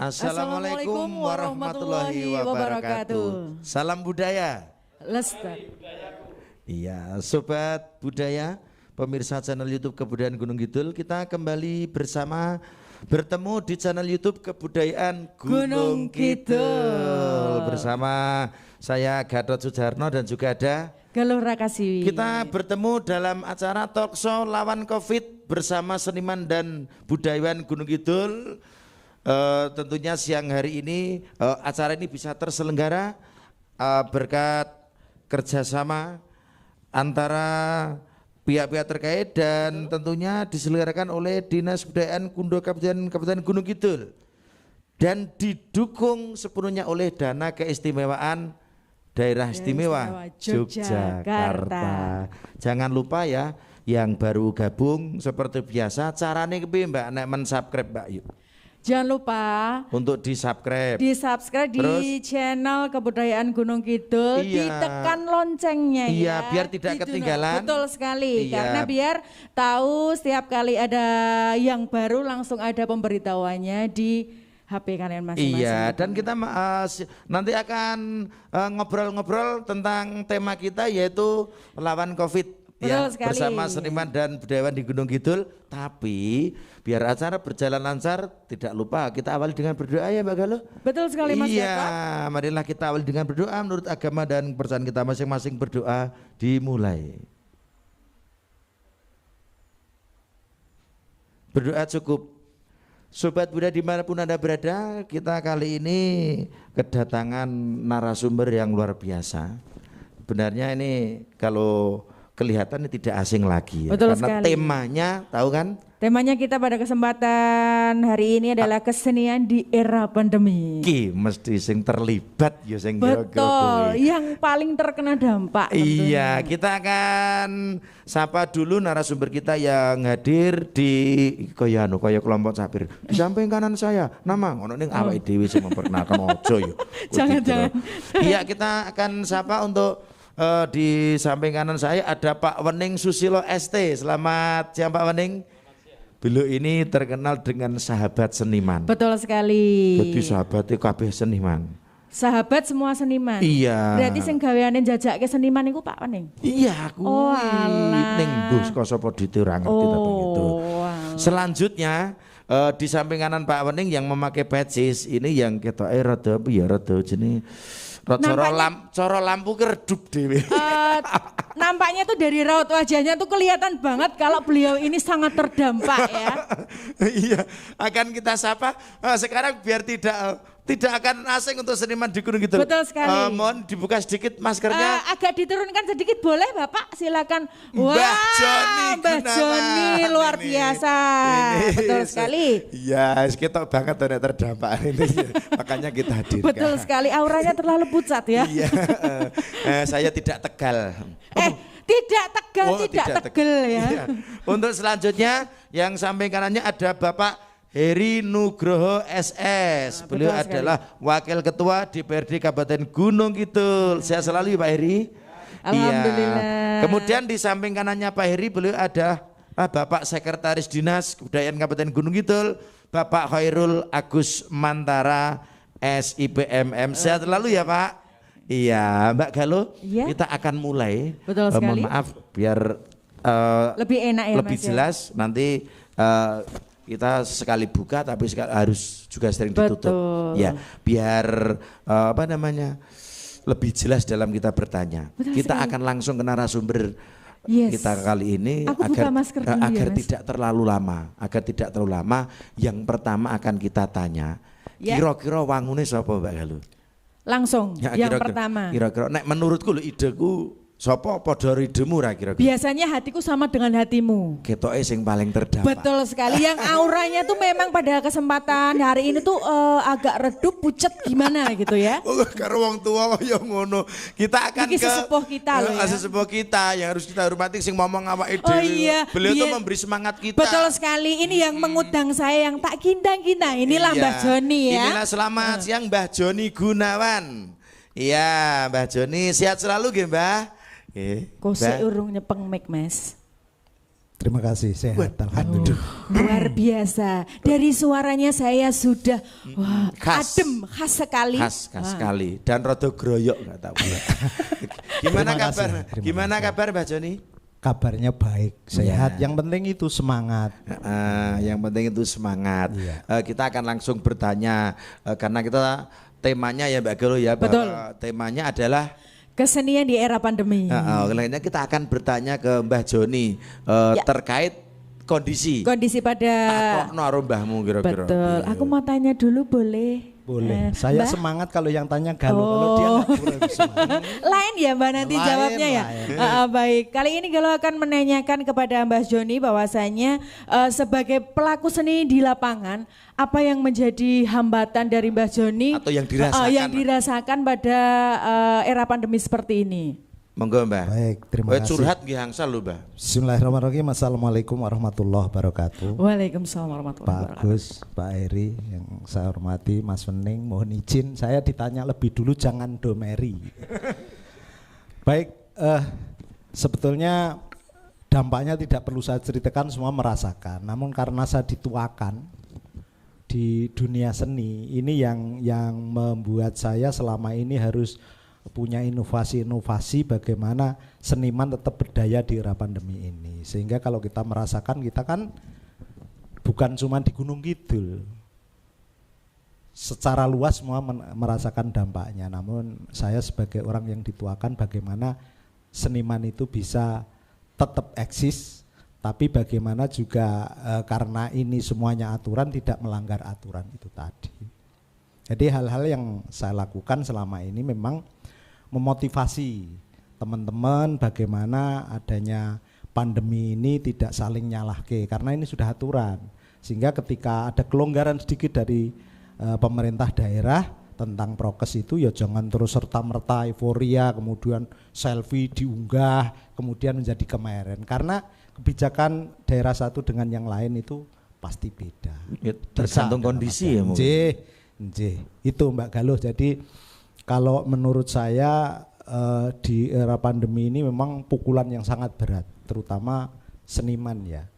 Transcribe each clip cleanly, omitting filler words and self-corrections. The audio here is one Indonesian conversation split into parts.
Assalamualaikum warahmatullahi wabarakatuh. Salam budaya. Lestari. Iya, sobat budaya, pemirsa channel YouTube Kebudayaan Gunung Kidul, kita kembali bertemu di channel YouTube Kebudayaan Gunung Kidul bersama saya Gatot Sujarno dan juga ada Galuh Rakasiwi. Kita bertemu dalam acara talkshow lawan COVID bersama seniman dan budayawan Gunung Kidul. Tentunya siang hari ini acara ini bisa terselenggara berkat kerjasama antara pihak-pihak terkait dan tentunya diselenggarakan oleh Dinas Kebudayaan Kabupaten Gunung Kidul dan didukung sepenuhnya oleh dana keistimewaan Daerah Istimewa Yogyakarta. Jangan lupa ya, yang baru gabung seperti biasa caranya kepiye Mbak nek men-subscribe Mbak yuk. Jangan lupa untuk di-subscribe di channel Kebudayaan Gunung Kidul, ditekan loncengnya ya. Biar tidak ketinggalan. Betul sekali, karena biar tahu setiap kali ada yang baru langsung ada pemberitahuannya di HP kalian masing-masing. Iya, dan kita nanti akan ngobrol-ngobrol tentang tema kita yaitu lawan COVID. Ya, bersama seniman dan budayawan di Gunung Kidul. Tapi biar acara berjalan lancar, tidak lupa kita awali dengan berdoa ya Mbak Galuh. Betul sekali Mas. Iya, marilah kita awali dengan berdoa menurut agama dan kepercayaan kita masing-masing. Berdoa dimulai. Berdoa cukup. Sobat Buddha dimanapun Anda berada, kita kali ini kedatangan narasumber yang luar biasa. Sebenarnya ini kalau kelihatan tidak asing lagi ya. Betul Karena sekali. temanya tahu kan? Temanya kita pada kesempatan hari ini adalah kesenian di era pandemi. Ki mesti sing terlibat ya sing betul, yang paling terkena dampak. Iya, kita akan sapa dulu narasumber kita yang hadir di kaya kelompok sapir. Di samping kanan saya, nama ngono ning awake dhewe sing memperkenalkan ojo ya. Jangan. Iya, kita akan sapa untuk di samping kanan saya ada Pak Wening Susilo ST. Selamat siang Pak Wening. Beliau ini terkenal dengan sahabat seniman. Betul sekali. Jadi sahabatnya kabeh seniman. Sahabat semua seniman. Iya. Berarti sing gaweane jajake seniman iku Pak Wening. Iya, aku. Oh alah. Ning bus kok sapa dite ora ngerti tapi gitu. Selanjutnya di samping kanan Pak Wening yang memakai patches ini yang ketoke rada apa ya rada jenenge coro lampu keredup dewe. Nampaknya tuh dari raut wajahnya tuh kelihatan banget kalau beliau ini sangat terdampak ya. Iya, akan kita sapa sekarang biar tidak akan asing untuk seniman di Gunung Kidul. Betul sekali. Mohon dibuka sedikit maskernya. Agak diturunkan sedikit boleh Bapak, silakan. Mbah Joni luar biasa. Ini. Betul sekali. Iya, kita banget terdampak ini. Makanya kita hadirkan. Betul sekali, auranya terlalu pucat ya. Iya. Saya tidak tegal. Tidak tegal ya. Iya. Untuk selanjutnya yang samping kanannya ada Bapak Heri Nugroho SS. Beliau adalah Wakil Ketua DPRD Kabupaten Gunung Kidul. Sehat selalu Pak Heri. Alhamdulillah. Iya. Kemudian di samping kanannya Pak Heri beliau ada Bapak Sekretaris Dinas Kebudayaan Kabupaten Gunung Kidul, Bapak Khairul Agus Mantara SIPMM. Sehat selalu ya Pak. Iya, Mbak Galuh, kita akan mulai. Betul sekali. Mohon maaf biar lebih enak ya lebih Mas jelas ya? Nanti kita sekali buka tapi harus juga sering ditutup. Ya, biar lebih jelas dalam kita bertanya. Betul kita sekali. akan langsung ke narasumber kita kali ini agar tidak terlalu lama. Yang pertama akan kita tanya, kira-kira wangune sapa Mbak Galuh? Langsung ya, yang pertama. Kira-kira nek menurutku lho ideku sapa padha ridemu ra kira-kira? Biasanya hatiku sama dengan hatimu. Ketoke sing paling terdampak. Betul sekali, yang auranya tuh memang pada kesempatan hari ini tuh agak redup, pucet gimana gitu ya. Karo wong tua kaya ngono. Kita akan ke sesepuh kita loh ya. Sesepuh kita yang harus kita hormati sing ngomong awake dhewe. Oh iya. Beliau tuh memberi semangat kita. Betul sekali. Ini yang mengundang saya yang tak kindang-kindang. Inilah Mbah Joni ya. Inilah selamat siang Mbah Joni Gunawan. Iya, Mbah Joni sehat selalu nggih, Mbah. Kok urung nyepeng mic Mas? Terima kasih, sehat alhamdulillah. Luar biasa. Dari suaranya saya sudah adem, khas sekali. Khas sekali dan rada groyok enggak tahu. Gimana kabar? Gimana kabar Mbak Joni? Kabarnya baik, sehat. Yang penting itu semangat. Yang penting itu semangat. Kita akan langsung bertanya karena kita temanya ya Mbak Gelo ya, bahwa temanya adalah kesenian di era pandemi. Lainnya kita akan bertanya ke Mbah Joni terkait kondisi pada mbahmu kira-kira. Betul. Aku mau tanya dulu boleh? Boleh. Saya Mbak? Semangat kalau yang tanya Galo, kalau dia nggak semangat. Lain ya Mbak nanti jawabnya ya. Baik. Kali ini Galo akan menanyakan kepada Mbah Joni bahwasanya sebagai pelaku seni di lapangan, apa yang menjadi hambatan dari Mbah Joni atau yang dirasakan, pada era pandemi seperti ini? Monggo Mbah. Baik, terima kasih. Curhat nggih angsal lho Mbah. Bismillahirrahmanirrahim. Assalamualaikum warahmatullahi wabarakatuh. Waalaikumsalam warahmatullahi wabarakatuh. Pak Agus, Pak Eri yang saya hormati, Mas Wening, mohon izin saya ditanya lebih dulu, jangan domeri. Baik, sebetulnya dampaknya tidak perlu saya ceritakan, semua merasakan. Namun karena saya dituakan di dunia seni, ini yang membuat saya selama ini harus punya inovasi-inovasi bagaimana seniman tetap berdaya di era pandemi ini. Sehingga kalau kita merasakan, kita kan bukan cuma di Gunung Kidul, secara luas semua merasakan dampaknya. Namun saya sebagai orang yang dituakan, bagaimana seniman itu bisa tetap eksis, tapi bagaimana juga karena ini semuanya aturan, tidak melanggar aturan itu tadi. Jadi hal-hal yang saya lakukan selama ini memang memotivasi teman-teman bagaimana adanya pandemi ini tidak saling nyalahke, karena ini sudah aturan. Sehingga ketika ada kelonggaran sedikit dari pemerintah daerah tentang prokes itu, ya jangan terus serta-merta euforia, kemudian selfie diunggah, kemudian menjadi kemarin. Karena kebijakan daerah satu dengan yang lain itu pasti beda. Ya, tergantung kondisi ya mungkin. Itu Mbak Galuh. Jadi kalau menurut saya di era pandemi ini memang pukulan yang sangat berat, terutama seniman ya.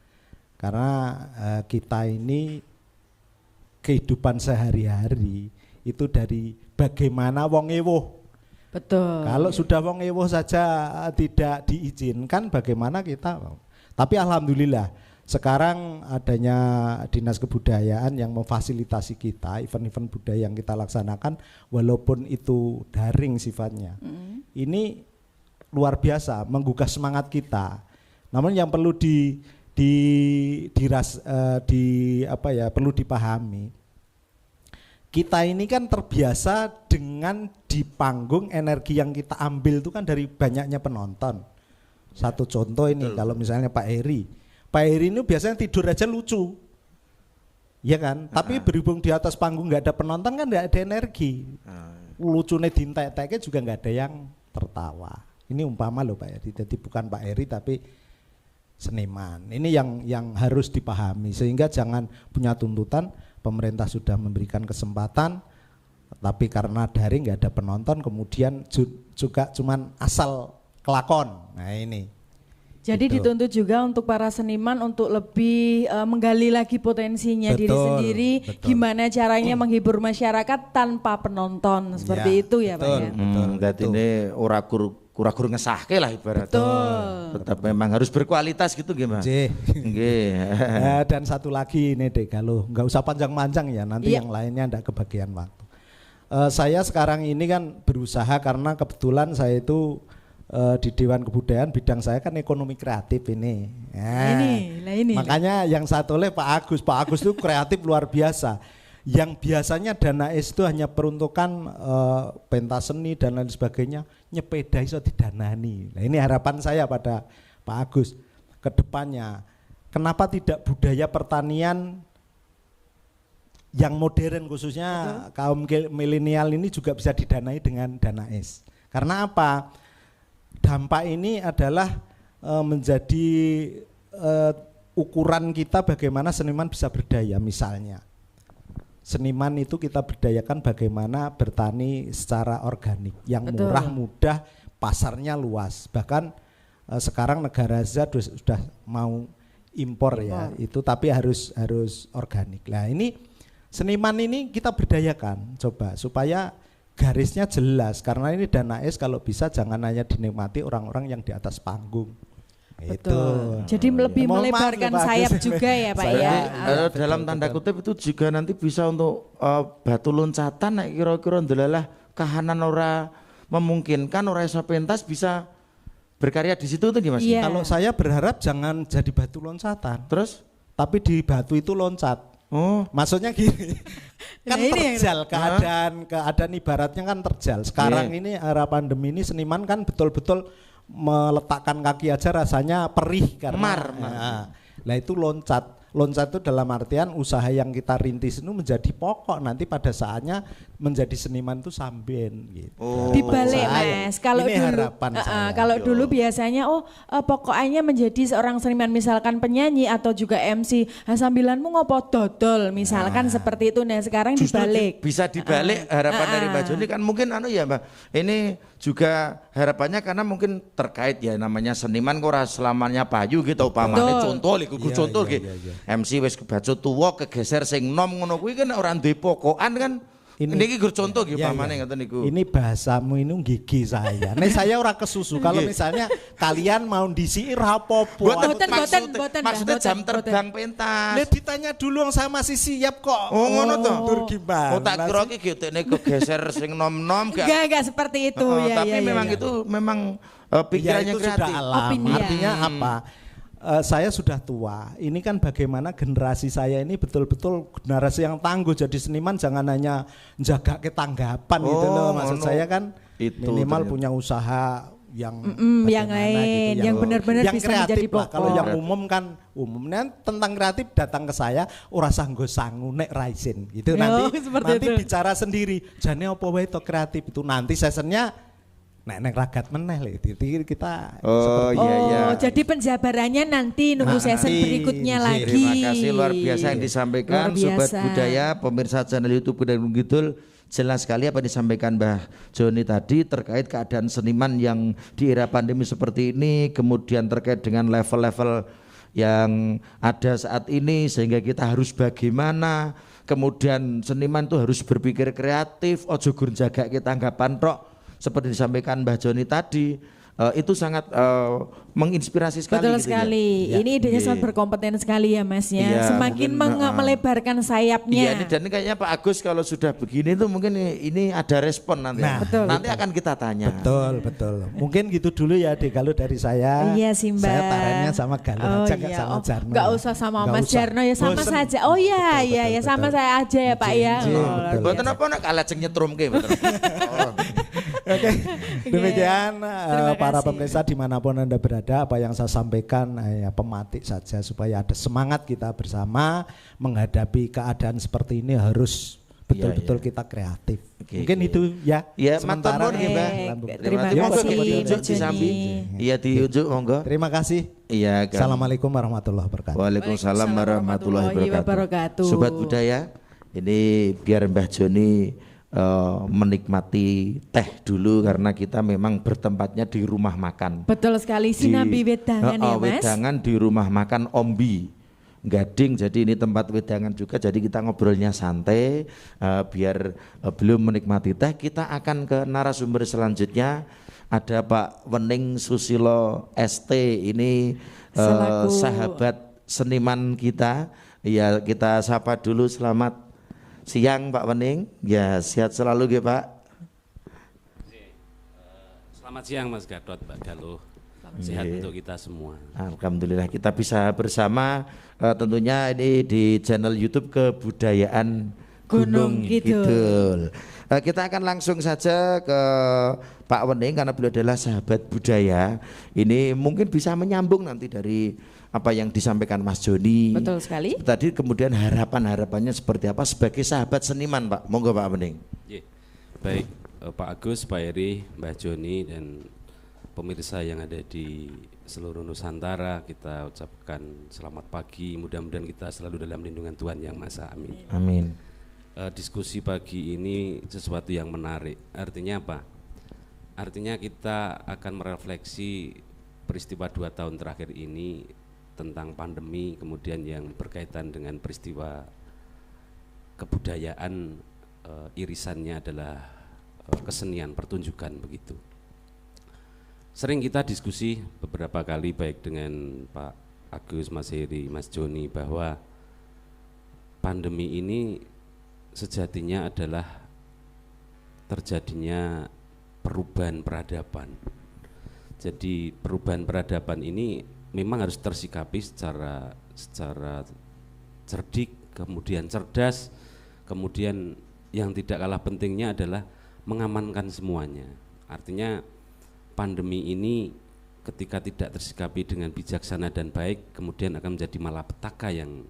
Karena kita ini kehidupan sehari-hari itu dari bagaimana wong ewuh. Betul. Kalau sudah wong ewuh saja tidak diizinkan, bagaimana kita? Tapi alhamdulillah sekarang adanya Dinas Kebudayaan yang memfasilitasi kita event-event budaya yang kita laksanakan, walaupun itu daring sifatnya. Ini luar biasa menggugah semangat kita. Namun yang perlu perlu dipahami, kita ini kan terbiasa dengan di panggung, energi yang kita ambil itu kan dari banyaknya penonton. Satu contoh ini, kalau misalnya Pak Heri ini biasanya tidur aja lucu, ya kan? Tapi berhubung di atas panggung nggak ada penonton kan nggak ada energi. Lucunya dintek-teknya juga nggak ada yang tertawa. Ini umpama loh Pak Heri, jadi bukan Pak Heri tapi seniman. Ini yang harus dipahami, sehingga jangan punya tuntutan pemerintah sudah memberikan kesempatan, tapi karena daring nggak ada penonton, kemudian juga cuman asal kelakon. Nah ini. Jadi gitu. dituntut juga untuk para seniman untuk lebih menggali lagi potensinya diri sendiri, gimana caranya menghibur masyarakat tanpa penonton, seperti itu ya betul, Pak ya. Berarti ini ora-kur ngesahke lah ibaratnya. Betul. Tetap memang harus berkualitas gitu gimana? Nggih. Dan satu lagi ini Dek Galuh, nggak usah panjang-panjang ya, nanti yang lainnya ndak kebagian waktu. Saya sekarang ini kan berusaha karena kebetulan saya itu di Dewan Kebudayaan, bidang saya kan ekonomi kreatif ini. Ini. Makanya yang satu oleh Pak Agus itu kreatif luar biasa. Yang biasanya dana es itu hanya peruntukan pentas seni dan lain sebagainya, nyepeda iso didanani. Nah ini harapan saya pada Pak Agus ke depannya. Kenapa tidak budaya pertanian yang modern khususnya kaum milenial ini juga bisa didanai dengan dana es? Karena apa? Dampak ini adalah menjadi ukuran kita bagaimana seniman bisa berdaya. Misalnya seniman itu kita berdayakan bagaimana bertani secara organik yang murah, mudah, pasarnya luas. Bahkan sekarang negara Asia sudah mau impor ya, itu tapi harus organik. Nah ini seniman ini kita berdayakan coba supaya garisnya jelas, karena ini Danais kalau bisa jangan hanya dinikmati orang-orang yang di atas panggung. Betul. Jadi lebih melebarkan sayap juga ya Pak ya. Dalam tanda kutip itu juga nanti bisa untuk batu loncatan, kira-kira ndelalah kahanan ora memungkinkan, ora iso pentas bisa berkarya di situ tuh gimana? Iya. Kalau saya berharap jangan jadi batu loncatan, Terus? tapi di batu itu loncat. Oh, Maksudnya gini, kan Nah, ini terjal keadaan ibaratnya kan terjal. Sekarang ini era pandemi ini seniman kan betul-betul meletakkan kaki aja rasanya perih karena nah itu loncat itu dalam artian usaha yang kita rintis itu menjadi pokok, nanti pada saatnya menjadi seniman itu samben gitu. Dibalik Mas, kalau ini dulu harapan saya. kalau dulu biasanya pokoknya menjadi seorang seniman misalkan penyanyi atau juga MC, sambilanmu ngopo dodol misalkan seperti itu. Nah sekarang justru dibalik. bisa dibalik harapan dari Mbak Joni kan mungkin ya Mbak. Ini juga harapannya karena mungkin terkait ya namanya seniman kok ora selamanya payu gitu upamane contoh lho contoh iki. MC wis kebacut tuwa kegeser sing nom ngono kuwi kan ora duwe pokokan kan. Ini gur contoh gitu pamane ngoten niku. Ini bahasamu ini gigi saya. Nih saya ora kesusu. Kalau misalnya kalian mau disiir apa-apa. Maksudnya jam terbang pentas. Nih ditanya dulu saya masih siap kok. Oh ngono to. Tur gimana? Oh tak kira iki getene kegeser sing nom-nom Enggak seperti itu ya. Tapi memang itu memang pikirannya itu kreatif. sudah alam. Artinya apa? Saya sudah tua, ini kan bagaimana generasi saya ini betul-betul generasi yang tangguh jadi seniman, jangan hanya jaga ketanggapan gitu loh. Maksud saya kan itu minimal punya usaha yang lain, gitu, yang benar-benar bisa menjadi pokok. Kalau yang umum kan umumnya tentang kreatif datang ke saya ora sanggo sangu nek raisin gitu. Nanti bicara sendiri, jane apa wae to kreatif itu nanti sessionnya nek ragat meneh kita jadi penjabarannya nanti nunggu season berikutnya lagi. Terima kasih luar biasa yang disampaikan Sobat Budaya, pemirsa channel YouTube Budaya Gunung Kidul. Jelas sekali apa yang disampaikan Mbah Joni tadi terkait keadaan seniman yang di era pandemi seperti ini, kemudian terkait dengan level-level yang ada saat ini sehingga kita harus bagaimana, kemudian seniman itu harus berpikir kreatif, ojo gur jaga kita anggapan tok. Seperti disampaikan Mbah Joni tadi, itu sangat menginspirasi sekali. Betul gitu sekali. Ya. Ini idenya sangat berkompeten sekali ya Mas ya. Ya semakin melebarkan sayapnya. Iya, dan ini kayaknya Pak Agus kalau sudah begini tuh mungkin ini ada respon nanti. Nanti akan kita tanya. Betul. Mungkin gitu dulu ya Galuh dari saya. Iya sih Mbak. Saya tarannya sama Galuh aja gak sama Jarno. Gak usah sama Mas Jarno ya sama saja. Oh iya ya sama saya aja ya Pak ya. Betul apa nak kalah ceng nyetrumke betul. Oke, demikian para pemirsa dimanapun Anda berada, apa yang saya sampaikan ya pematik saja supaya ada semangat kita bersama menghadapi keadaan seperti ini harus betul-betul kita kreatif. Mungkin itu ya. Ya, sementara terima kasih. Iya diunjuk monggo. Terima kasih. Iya. Assalamualaikum warahmatullahi wabarakatuh. Waalaikumsalam warahmatullahi wabarakatuh. Sobat Budaya, ini biar Mbah Joni menikmati teh dulu karena kita memang bertempatnya di rumah makan. Betul sekali, sinambi wedangan ya Mas. Wedangan di rumah makan Ombi Gading, jadi ini tempat wedangan juga, jadi kita ngobrolnya santai biar belum menikmati teh kita akan ke narasumber selanjutnya. Ada Pak Wening Susilo ST, ini sahabat seniman kita. Ya kita sapa dulu, selamat siang Pak Wening, ya sehat selalu ya Pak. Selamat siang Mas Gadot, Mbak Galuh. Sehat untuk kita semua. Alhamdulillah kita bisa bersama tentunya ini di channel YouTube Kebudayaan Gunung Kidul. Kita akan langsung saja ke Pak Wening karena beliau adalah sahabat budaya. Ini mungkin bisa menyambung nanti dari apa yang disampaikan Mas Joni. Betul sekali. Tadi kemudian harapannya seperti apa sebagai sahabat seniman Pak. Monggo Pak Wening. Baik Pak Agus, Pak Eri, Mbak Joni dan pemirsa yang ada di seluruh Nusantara, kita ucapkan selamat pagi. Mudah-mudahan kita selalu dalam lindungan Tuhan Yang Maha. Amin. Amin. Diskusi pagi ini sesuatu yang menarik. Artinya apa? Artinya kita akan merefleksi peristiwa 2 tahun terakhir ini tentang pandemi, kemudian yang berkaitan dengan peristiwa kebudayaan, irisannya adalah kesenian pertunjukan begitu. Sering kita diskusi beberapa kali baik dengan Pak Agus, Mas Heri, Mas Joni, bahwa pandemi ini sejatinya adalah terjadinya perubahan peradaban. Jadi perubahan peradaban ini memang harus tersikapi secara cerdik, kemudian cerdas, kemudian yang tidak kalah pentingnya adalah mengamankan semuanya. Artinya pandemi ini ketika tidak tersikapi dengan bijaksana dan baik, kemudian akan menjadi malapetaka yang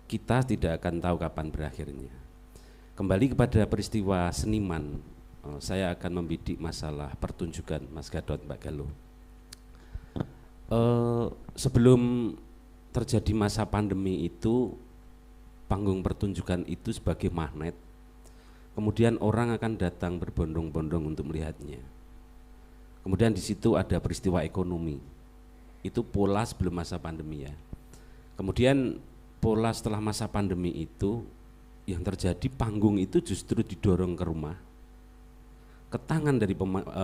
kita tidak akan tahu kapan berakhirnya. Kembali kepada peristiwa seniman, saya akan membidik masalah pertunjukan, Mas Gadot, Mbak Galuh. Sebelum terjadi masa pandemi itu, panggung pertunjukan itu sebagai magnet, kemudian orang akan datang berbondong-bondong untuk melihatnya. Kemudian di situ ada peristiwa ekonomi, itu pola sebelum masa pandemi ya. Kemudian pola setelah masa pandemi itu, yang terjadi panggung itu justru didorong ke rumah, ke tangan dari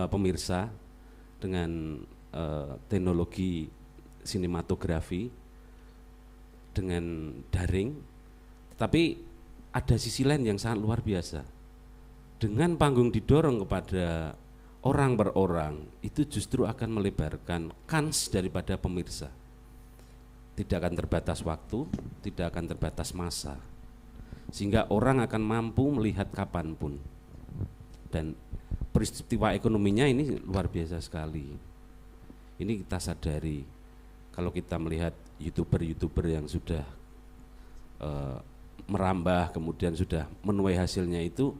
pemirsa dengan teknologi sinematografi, dengan daring. Tapi ada sisi lain yang sangat luar biasa. Dengan panggung didorong kepada orang per orang, itu justru akan melebarkan kans daripada pemirsa. Tidak akan terbatas waktu, tidak akan terbatas masa, sehingga orang akan mampu melihat kapanpun. Dan peristiwa ekonominya ini luar biasa sekali. Ini kita sadari, kalau kita melihat YouTuber yang sudah merambah, kemudian sudah menuai hasilnya itu,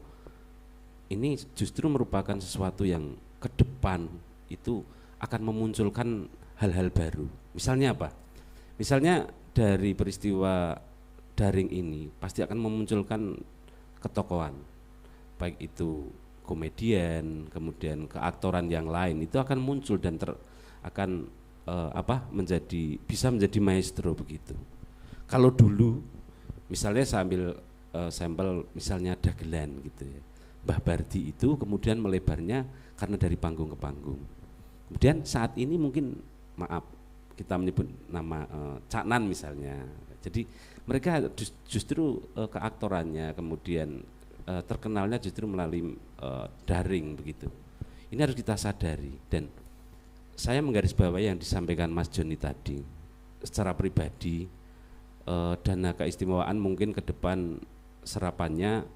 ini justru merupakan sesuatu yang ke depan itu akan memunculkan hal-hal baru. Misalnya apa? Misalnya dari peristiwa daring ini pasti akan memunculkan ketokohan, baik itu komedian, kemudian keaktoran yang lain, itu akan muncul dan akan bisa menjadi maestro begitu. Kalau dulu misalnya saya ambil sampel misalnya dagelan gitu ya, Mbah Bardi itu kemudian melebarnya karena dari panggung ke panggung. Kemudian saat ini mungkin kita menyebut nama Cak Nan misalnya. Jadi mereka justru keaktorannya kemudian terkenalnya justru melalui daring begitu. Ini harus kita sadari, dan saya menggarisbawahi yang disampaikan Mas Joni tadi. Secara pribadi dana keistimewaan mungkin ke depan serapannya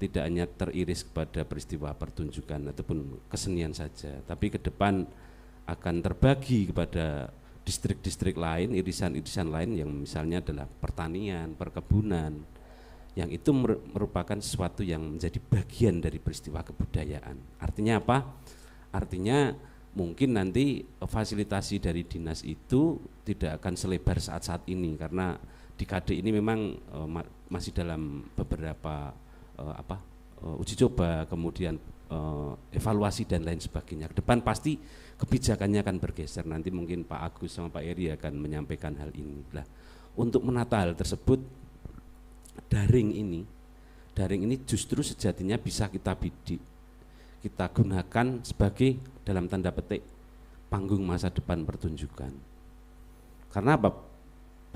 tidak hanya teriris kepada peristiwa pertunjukan ataupun kesenian saja, tapi ke depan akan terbagi kepada distrik-distrik lain, irisan-irisan lain yang misalnya adalah pertanian, perkebunan, yang itu merupakan sesuatu yang menjadi bagian dari peristiwa kebudayaan. Artinya apa? Artinya mungkin nanti fasilitasi dari dinas itu tidak akan selebar saat-saat ini, karena di KD ini memang masih dalam beberapa uji coba, kemudian evaluasi dan lain sebagainya. Ke depan pasti kebijakannya akan bergeser. Nanti mungkin Pak Agus sama Pak Eri akan menyampaikan hal ini. Nah, untuk menata hal tersebut, daring ini justru sejatinya bisa kita bidik, kita gunakan sebagai dalam tanda petik panggung masa depan pertunjukan. Karena apa?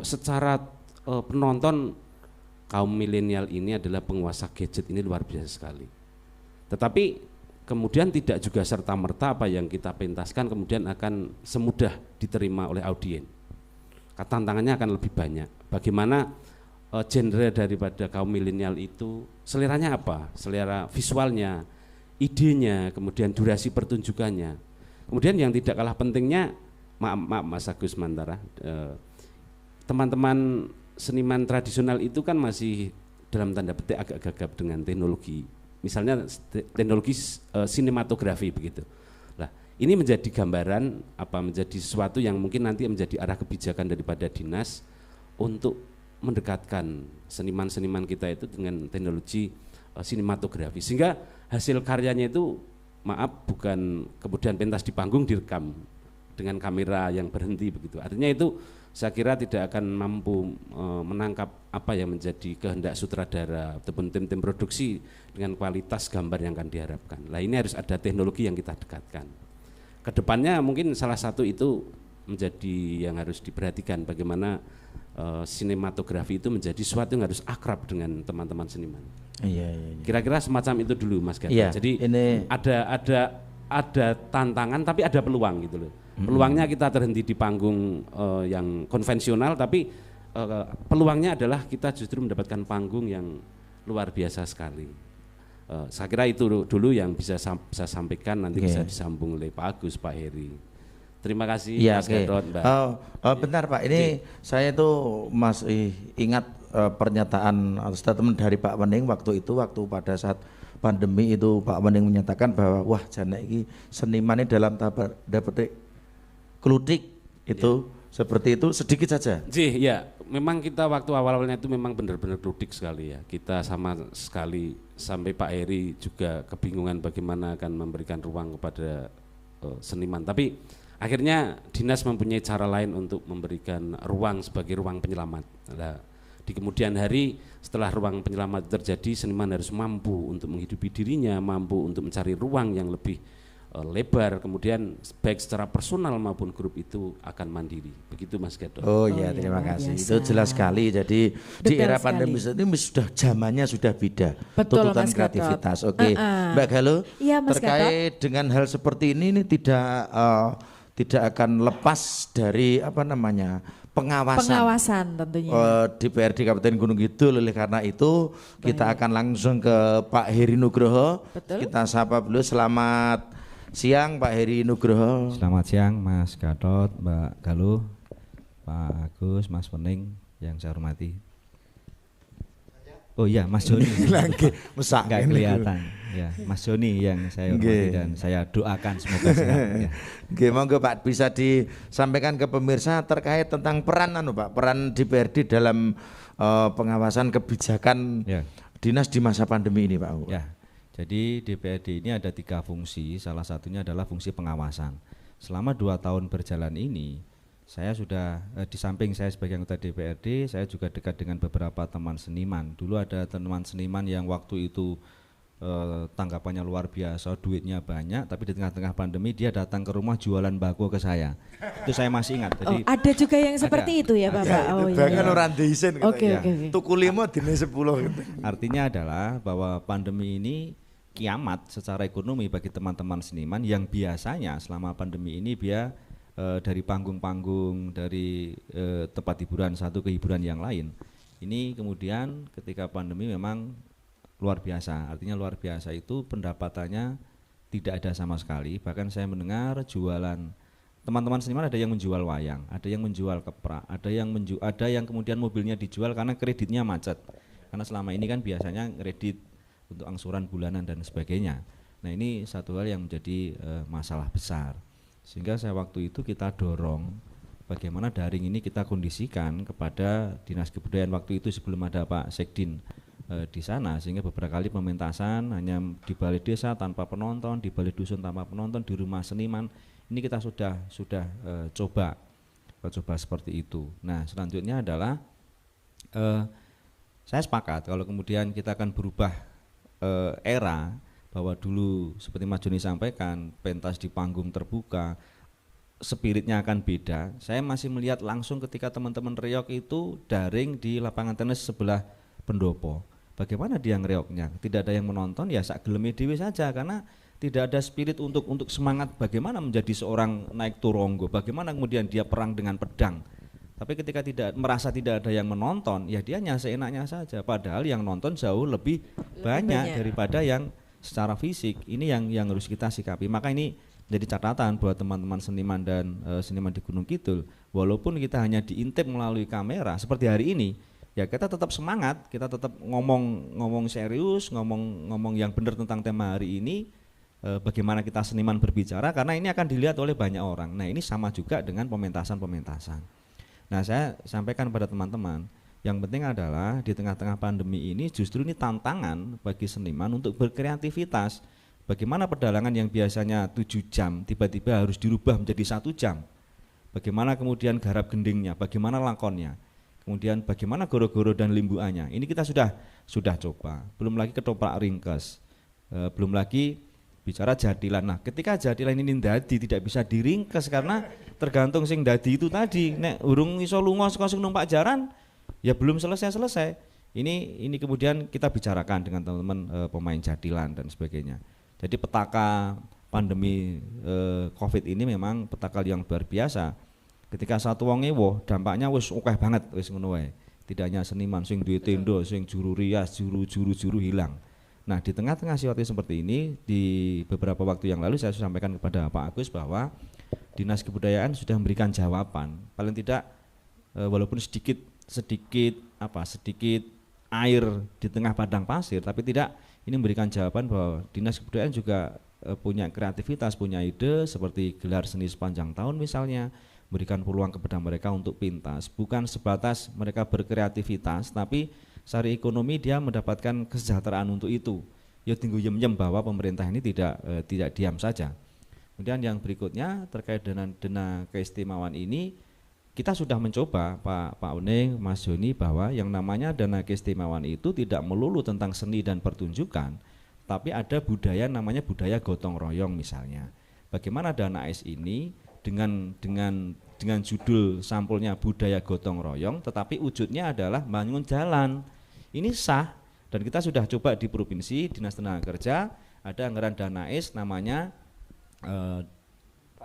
Secara penonton kaum milenial ini adalah penguasa gadget, ini luar biasa sekali. Tetapi kemudian tidak juga serta-merta apa yang kita pentaskan kemudian akan semudah diterima oleh audiens. Tantangannya akan lebih banyak. Bagaimana genre daripada kaum milenial itu, seleranya apa? Selera visualnya, idenya, kemudian durasi pertunjukannya. Kemudian yang tidak kalah pentingnya, maaf Mas Agus Mantara, teman-teman seniman tradisional itu kan masih dalam tanda petik agak gagap dengan teknologi, misalnya teknologi sinematografi begitu. Nah, ini menjadi gambaran menjadi sesuatu yang mungkin nanti menjadi arah kebijakan daripada dinas untuk mendekatkan seniman-seniman kita itu dengan teknologi sinematografi, sehingga hasil karyanya itu bukan kemudian pentas di panggung direkam dengan kamera yang berhenti begitu. Artinya itu saya kira tidak akan mampu menangkap apa yang menjadi kehendak sutradara ataupun tim-tim produksi dengan kualitas gambar yang akan diharapkan. Nah ini harus ada teknologi yang kita dekatkan. Kedepannya mungkin salah satu itu menjadi yang harus diperhatikan, bagaimana sinematografi itu menjadi sesuatu yang harus akrab dengan teman-teman seniman. Iya. Kira-kira semacam itu dulu Mas Gatot. Iya, Jadi ini ada tantangan tapi ada peluang gitu loh. Peluangnya kita terhenti di panggung yang konvensional, tapi peluangnya adalah kita justru mendapatkan panggung yang luar biasa sekali. Saya kira itu dulu yang bisa saya sampaikan, nanti bisa disambung oleh Pak Agus, Pak Heri. Terima kasih Mas Gatot, Mbak. Bentar Pak, ini saya itu masih ingat pernyataan atau statement dari Pak Wening waktu pada saat pandemi itu. Pak Wening menyatakan bahwa wah jane iki seniman ini dalam tahap dapat klutik itu seperti itu sedikit saja. Ya, memang kita waktu awal-awalnya itu memang benar-benar klutik sekali ya. Kita sama sekali sampai Pak Heri juga kebingungan bagaimana akan memberikan ruang kepada seniman. Tapi akhirnya dinas mempunyai cara lain untuk memberikan ruang sebagai ruang penyelamat. Nah, di kemudian hari setelah ruang penyelamat terjadi, seniman harus mampu untuk menghidupi dirinya, mampu untuk mencari ruang yang lebih lebar, kemudian baik secara personal maupun grup itu akan mandiri. Begitu Mas Gatot. Oh iya, terima kasih. Itu jelas sekali. Jadi di era pandemi ini sudah zamannya sudah beda. Betul, tuntutan Mas kreativitas. Oke, Mbak Galuh, iya, Mas terkait dengan hal seperti ini tidak akan lepas dari pengawasan tentunya DPRD Kabupaten Gunung Kidul. Oleh karena itu kita akan langsung ke Pak Heri Nugroho. Betul. Kita sapa dulu. Selamat siang Pak Heri Nugroho. Selamat siang Mas Gatot, Mbak Galuh, Pak Agus, Mas Wening yang saya hormati. Oh iya, Mas Joni. Enggak kelihatan. Ya, Mas Joni yang saya hormati dan saya doakan semoga sehat. Oke, monggo Pak bisa disampaikan ke pemirsa terkait tentang peran peran DPRD dalam pengawasan kebijakan dinas di masa pandemi ini, Pak. Ya. Jadi DPRD ini ada 3 fungsi, salah satunya adalah fungsi pengawasan. Selama 2 tahun berjalan ini, saya sudah di samping saya sebagai anggota DPRD, saya juga dekat dengan beberapa teman seniman. Dulu ada teman seniman yang waktu itu tanggapannya luar biasa, duitnya banyak, tapi di tengah-tengah pandemi dia datang ke rumah jualan bako ke saya. Itu saya masih ingat. Jadi ada juga yang seperti itu ya Bapak. Bahkan orang desain. Oke. Tuku 5 dine 10 gitu. Artinya adalah bahwa pandemi ini kiamat secara ekonomi bagi teman-teman seniman yang biasanya selama pandemi ini dia dari panggung-panggung, dari tempat hiburan satu ke hiburan yang lain. Ini kemudian ketika pandemi memang luar biasa. Artinya luar biasa itu pendapatannya tidak ada sama sekali. Bahkan saya mendengar jualan teman-teman seniman ada yang menjual wayang, ada yang menjual keprak, ada yang kemudian mobilnya dijual karena kreditnya macet. Karena selama ini kan biasanya kredit untuk angsuran bulanan dan sebagainya. Nah ini satu hal yang menjadi masalah besar. Sehingga saya waktu itu kita dorong bagaimana daring ini kita kondisikan kepada Dinas Kebudayaan waktu itu sebelum ada Pak Sekdin di sana, sehingga beberapa kali pementasan hanya di balai desa tanpa penonton, di balai dusun tanpa penonton, di rumah seniman. Ini kita sudah coba seperti itu. Nah selanjutnya adalah saya sepakat kalau kemudian kita akan berubah era, bahwa dulu seperti Mas Joni sampaikan pentas di panggung terbuka, spiritnya akan beda. Saya masih melihat langsung ketika teman-teman reok itu daring di lapangan tenis sebelah pendopo. Bagaimana dia ngereoknya? Tidak ada yang menonton, ya sak geleme dhewe saja, karena tidak ada spirit untuk semangat bagaimana menjadi seorang naik turonggo, bagaimana kemudian dia perang dengan pedang. Tapi ketika merasa tidak ada yang menonton, ya dia hanya seenaknya saja. Padahal yang nonton jauh lebih banyak daripada yang secara fisik. Ini yang harus kita sikapi. Maka ini jadi catatan buat teman-teman seniman dan seniman di Gunung Kidul. Walaupun kita hanya diintip melalui kamera seperti hari ini, ya kita tetap semangat, kita tetap ngomong serius, ngomong yang benar tentang tema hari ini. Bagaimana kita seniman berbicara, karena ini akan dilihat oleh banyak orang. Nah ini sama juga dengan pementasan. Nah saya sampaikan pada teman-teman, yang penting adalah di tengah-tengah pandemi ini justru ini tantangan bagi seniman untuk berkreativitas. Bagaimana pedalangan yang biasanya 7 jam tiba-tiba harus dirubah menjadi 1 jam. bagaimana kemudian garap gendingnya, bagaimana lakonnya, kemudian bagaimana goro-goro dan limbuannya. Ini kita sudah coba. Belum lagi ketoprak ringkes, belum lagi bicara jadilan. Nah, ketika jadilan ini dadi tidak bisa diringkes karena tergantung sing dadi itu tadi. Nek urung iso lunga saka sing numpak jaran, ya belum selesai. Ini kemudian kita bicarakan dengan teman-teman pemain jadilan dan sebagainya. Jadi petaka pandemi Covid ini memang petaka yang luar biasa. Ketika satu wong ewo, dampaknya wis akeh banget wis ngono wae. Tidak hanya seniman sing duwe tenda, sing juru rias, juru hilang. Nah, di tengah-tengah situasi seperti ini, di beberapa waktu yang lalu saya sampaikan kepada Pak Agus bahwa Dinas Kebudayaan sudah memberikan jawaban. Paling tidak walaupun sedikit air di tengah padang pasir, tapi tidak, ini memberikan jawaban bahwa Dinas Kebudayaan juga punya kreativitas, punya ide seperti gelar seni sepanjang tahun misalnya, memberikan peluang kepada mereka untuk pintas, bukan sebatas mereka berkreativitas, tapi secara ekonomi dia mendapatkan kesejahteraan untuk itu. Ya tinggal yem-yem bahwa pemerintah ini tidak diam saja. Kemudian yang berikutnya terkait dengan dana keistimewaan ini, kita sudah mencoba Pak Uning, Mas Joni, bahwa yang namanya dana keistimewaan itu tidak melulu tentang seni dan pertunjukan, tapi ada budaya namanya budaya gotong royong misalnya. Bagaimana dana AS ini dengan judul sampulnya budaya gotong royong, tetapi wujudnya adalah bangun jalan. Ini sah dan kita sudah coba di provinsi Dinas Tenaga Kerja ada anggaran dana AS namanya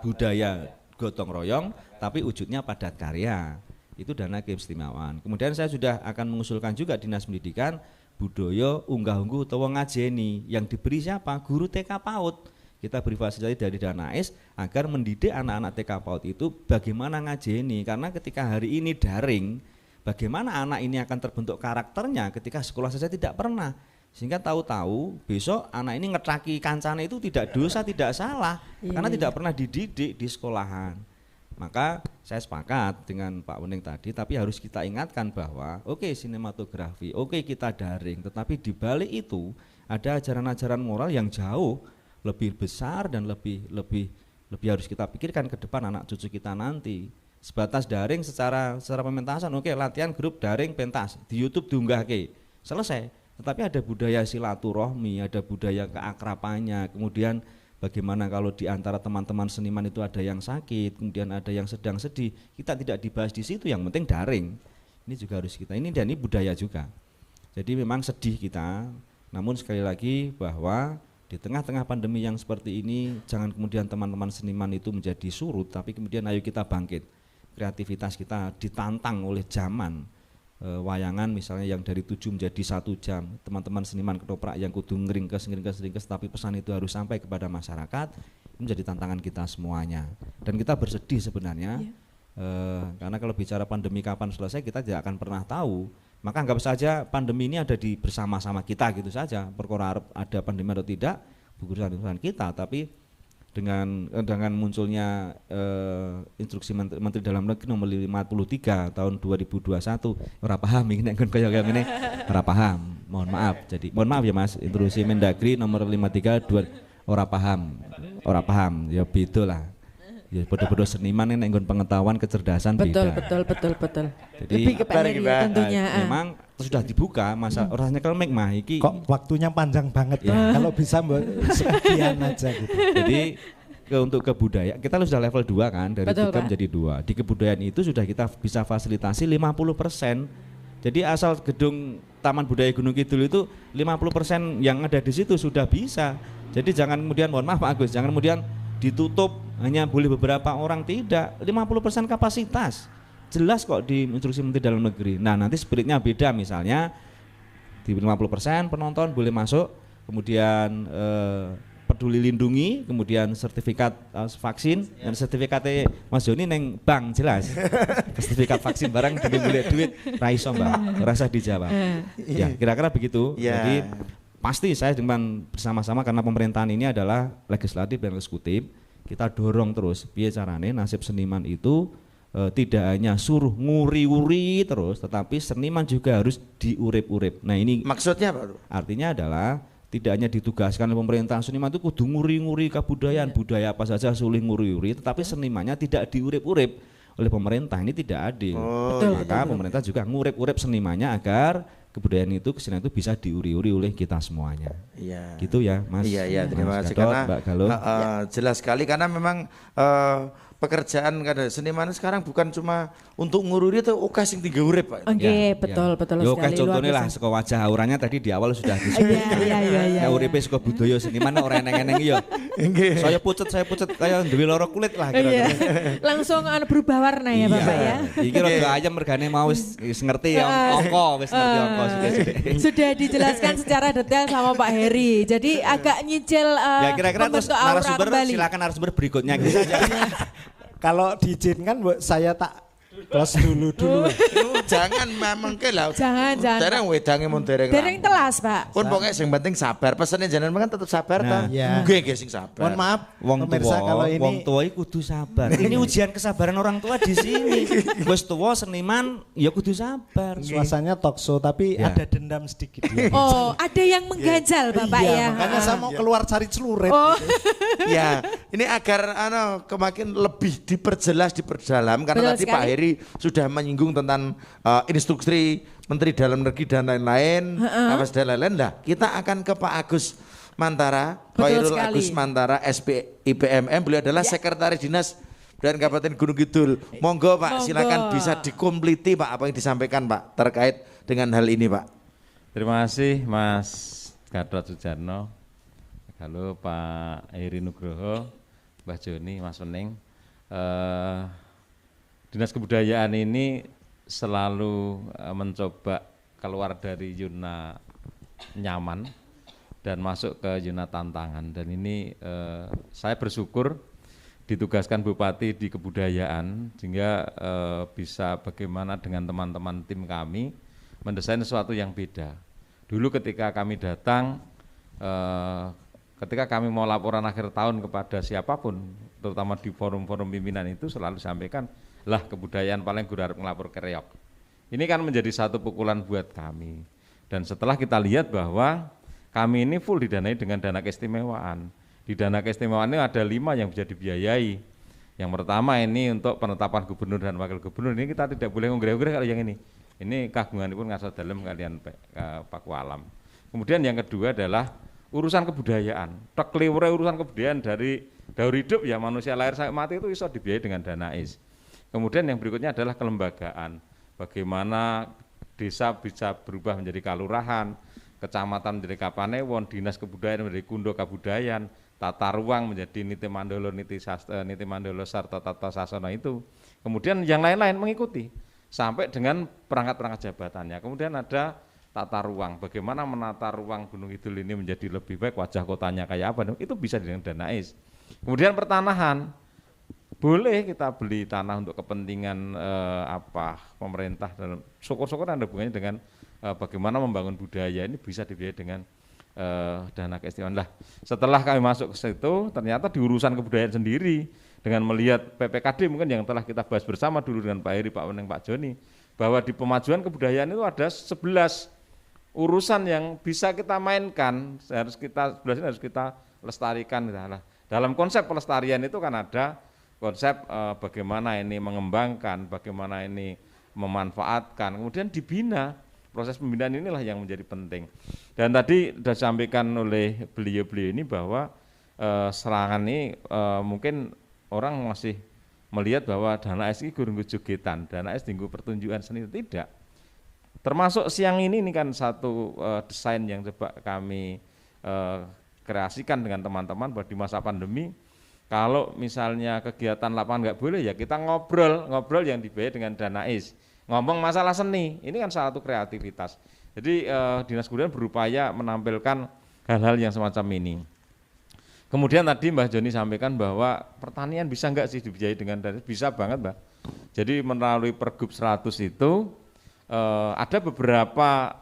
budaya gotong royong, tapi wujudnya padat karya. Itu dana keistimewaan. Kemudian saya sudah akan mengusulkan juga Dinas Pendidikan budaya unggah-ungguh utawa ngajeni, yang diberi siapa? Guru TK PAUD. Kita beri fasilitasi dari dana AS agar mendidik anak-anak TK PAUD itu bagaimana ngajeni, karena ketika hari ini daring, bagaimana anak ini akan terbentuk karakternya ketika sekolah saja tidak pernah. Sehingga tahu-tahu besok anak ini ngetaki kancane itu tidak dosa, tidak salah, karena tidak pernah dididik di sekolahan. Maka saya sepakat dengan Pak Wening tadi, tapi harus kita ingatkan bahwa oke, sinematografi, oke kita daring, tetapi di balik itu ada ajaran-ajaran moral yang jauh lebih besar dan lebih harus kita pikirkan ke depan anak cucu kita nanti. Sebatas daring secara pementasan, oke, latihan grup daring pentas di YouTube diunggahke, selesai. Tetapi ada budaya silaturahmi, ada budaya keakrapannya, kemudian bagaimana kalau di antara teman-teman seniman itu ada yang sakit, kemudian ada yang sedang sedih, kita tidak dibahas di situ, yang penting daring. Ini juga harus kita, ini budaya juga. Jadi memang sedih kita, namun sekali lagi bahwa di tengah-tengah pandemi yang seperti ini, jangan kemudian teman-teman seniman itu menjadi surut, tapi kemudian ayo kita bangkit. Kreativitas kita ditantang oleh zaman. Wayangan misalnya yang dari 7 menjadi 1 jam, teman-teman seniman ketoprak yang kudu ngeringkes, tapi pesan itu harus sampai kepada masyarakat. Ini menjadi tantangan kita semuanya, dan kita bersedih sebenarnya, karena kalau bicara pandemi kapan selesai kita tidak akan pernah tahu. Maka anggap saja pandemi ini ada di bersama-sama kita gitu saja, perkara ada pandemi atau tidak urusan kita, tapi dengan munculnya instruksi Menteri Dalam Negeri nomor 53 tahun 2021, ora paham ini nek kaya ngene, ora paham. Mohon maaf ya Mas, instruksi Mendagri nomor 53 ora paham. Ya beda lah. Ya bodoh-bodoh seniman nek nggon pengetahuan kecerdasan beda. Betul. Jadi lebih ke ya tentunya. Memang sudah dibuka masa orangnya kalau mah iki kok waktunya panjang banget ya. Kalau bisa sekian aja gitu. Jadi untuk kebudayaan kita sudah level 2 kan, dari 3 menjadi 2. Di kebudayaan itu sudah kita bisa fasilitasi 50%. Jadi asal gedung Taman Budaya Gunung Kidul itu 50% yang ada di situ sudah bisa. Jadi jangan kemudian, mohon maaf Pak Agus, jangan kemudian ditutup hanya boleh beberapa orang, tidak, 50% kapasitas. Jelas kok di instruksi Menteri Dalam Negeri. Nah, nanti spiritnya beda, misalnya di 50% penonton boleh masuk, kemudian peduli lindungi, kemudian sertifikat vaksin, dan sertifikatnya Mas Joni neng bank jelas. Sertifikat vaksin barang boleh duit, raiso Mbak, rasa dijawab. Ya, kira-kira begitu. Jadi pasti saya dengan bersama-sama, karena pemerintahan ini adalah legislatif dan eksekutif, kita dorong terus piye carane nasib seniman itu tidak hanya suruh nguri-uri terus, tetapi seniman juga harus diurip-urip. Nah ini maksudnya apa? Artinya adalah tidak hanya ditugaskan oleh pemerintah, seniman itu kudu nguri-nguri kebudayaan, budaya apa saja sulit nguri-uri, tetapi senimannya tidak diurip-urip. oleh pemerintah, ini tidak adil. Betul, Maka betul. pemerintah juga ngurip-urip senimannya agar kebudayaan itu, kesenian itu bisa diuri-uri oleh kita semuanya. Iya. Gitu ya Mas. Iya, terima Mas kasih Gadot, karena Mbak Galo. jelas sekali karena memang pekerjaan kadang seniman sekarang bukan cuma untuk ngururi itu oke sing tiga urip Pak. Oke, betul Yo sekali. contohnya luar lah biasa. saka wajah auranya tadi di awal sudah Iya, disebutkan. iya. Nek uripe saka budaya seniman ora eneng-eneng yo. Saya pucet kayak duwe loro kulit lah Iya. kira-kira. Langsung berubah warna ya Bapak ya. Iki rada ayam mergane mau wis ngerti ya angka, wis ngerti angka sithik-sithik. Sudah dijelaskan secara detail sama Pak Heri. Jadi agak nyicil Ya kira-kira terus membentuk aura narasumber kembali. silakan narasumber berikutnya gitu saja. Kalau diizinkan saya tak close dulu. Jangan memang ke lah. Jangan. Dereng wedange mun dereng. Dereng telas Pak. Pun pokoknya yang penting sabar. Pesannya jangan kan tetap sabar Nah, ta. iya. Nggih sing sabar. Mohon maaf Wong pemirsa tua, kalau ini wong tua iki kudu sabar. Ini ujian kesabaran orang tua di sini. Wis tua seniman ya kudu sabar. suasananya talk show tapi Ya. ada dendam sedikit. Ya. Oh, ada yang mengganjal Bapak Iya, ya. makanya saya mau keluar cari celurit. Oh, Ya, ini agar kemakin lebih diperdalam karena Betul tadi sekali. Pak Heri sudah menyinggung tentang instruksi Menteri Dalam Negeri dan lain-lain, Awas dan lain-lain. Nah, kita akan ke Pak Agus Mantara, Betul Khairul sekali. Agus Mantara, SP IPMM. Beliau adalah Sekretaris Dinas dan Kabupaten Gunung Kidul. Monggo Pak, Monggo. silakan bisa dikompliti Pak apa yang disampaikan Pak terkait dengan hal ini Pak. Terima kasih Mas Gadot Sujarno, halo Pak Heri Nugroho, Mbah Joni, Mas Wening. Dinas Kebudayaan ini selalu mencoba keluar dari zona nyaman dan masuk ke zona tantangan. Dan ini saya bersyukur ditugaskan Bupati di kebudayaan sehingga bisa bagaimana dengan teman-teman tim kami mendesain sesuatu yang beda. Dulu ketika kami datang, ketika kami mau laporan akhir tahun kepada siapapun, terutama di forum-forum pimpinan itu selalu sampaikan, lah kebudayaan paling gue harus ngelapor ke reok. Ini kan menjadi satu pukulan buat kami. Dan setelah kita lihat bahwa kami ini full didanai dengan dana keistimewaan. Di dana keistimewaan ini ada 5 yang bisa dibiayai. Yang pertama ini untuk penetapan gubernur dan wakil gubernur, ini kita tidak boleh ngunggre-ngunggre kalau yang ini. Ini kagunganipun ngasal dalem kalian Pak Kualam. Kemudian yang kedua adalah urusan kebudayaan. Tekliwure urusan kebudayaan dari daur hidup ya manusia lahir sampai mati itu bisa dibiayai dengan dana is. Kemudian yang berikutnya adalah kelembagaan. Bagaimana desa bisa berubah menjadi kalurahan, kecamatan menjadi kapanewon, dinas kebudayaan menjadi kundo kabudayaan, tata ruang menjadi niti mandolo sarta tata sasana itu. Kemudian yang lain-lain mengikuti sampai dengan perangkat-perangkat jabatannya. Kemudian ada tata ruang, bagaimana menata ruang Gunung Kidul ini menjadi lebih baik, wajah kotanya kayak apa, itu bisa dengan dana is. Kemudian pertanahan, boleh kita beli tanah untuk kepentingan pemerintah, dan syukur-syukur ada hubungannya dengan bagaimana membangun budaya ini bisa dibiayai dengan dana keistimewaan. Lah, setelah kami masuk ke situ, ternyata di urusan kebudayaan sendiri, dengan melihat PPKD mungkin yang telah kita bahas bersama dulu dengan Pak Heri, Pak Wening, Pak Joni, bahwa di pemajuan kebudayaan itu ada 11 urusan yang bisa kita mainkan, harus kita lestarikan. Nah, dalam konsep pelestarian itu kan ada konsep bagaimana ini mengembangkan, bagaimana ini memanfaatkan, kemudian dibina. Proses pembinaan inilah yang menjadi penting. Dan tadi sudah disampaikan oleh beliau-beliau ini bahwa serangan ini mungkin orang masih melihat bahwa dana S ini gurung jogetan, dana S tinggu pertunjukan seni, tidak. Termasuk siang ini kan satu desain yang coba kami kreasikan dengan teman-teman bahwa di masa pandemi, kalau misalnya kegiatan lapangan nggak boleh ya kita ngobrol yang dibayar dengan dana is. Ngomong masalah seni, ini kan salah satu kreativitas. Jadi Dinas Kebudayaan berupaya menampilkan hal-hal yang semacam ini. Kemudian tadi Mbah Joni sampaikan bahwa pertanian bisa nggak sih dibiayai dengan dana? Bisa banget Mbak. Jadi melalui Pergub 100 itu ada beberapa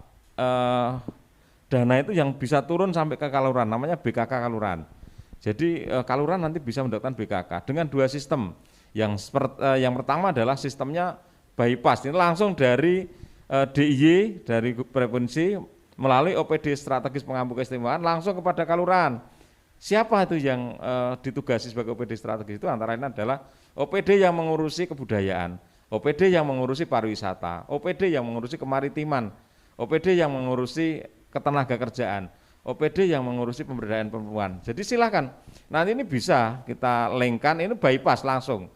dana itu yang bisa turun sampai ke kalurahan, namanya BKK kalurahan. Jadi kalurahan nanti bisa mendapatkan BKK dengan 2 sistem. Yang pertama adalah sistemnya bypass, ini langsung dari DIY, dari provinsi melalui OPD strategis pengampu keistimewaan langsung kepada kalurahan. Siapa itu yang ditugasi sebagai OPD strategis itu? Antara lain adalah OPD yang mengurusi kebudayaan, OPD yang mengurusi pariwisata, OPD yang mengurusi kemaritiman, OPD yang mengurusi ketenagakerjaan, OPD yang mengurusi pemberdayaan perempuan. Jadi silakan, nanti ini bisa kita linkkan, ini bypass langsung.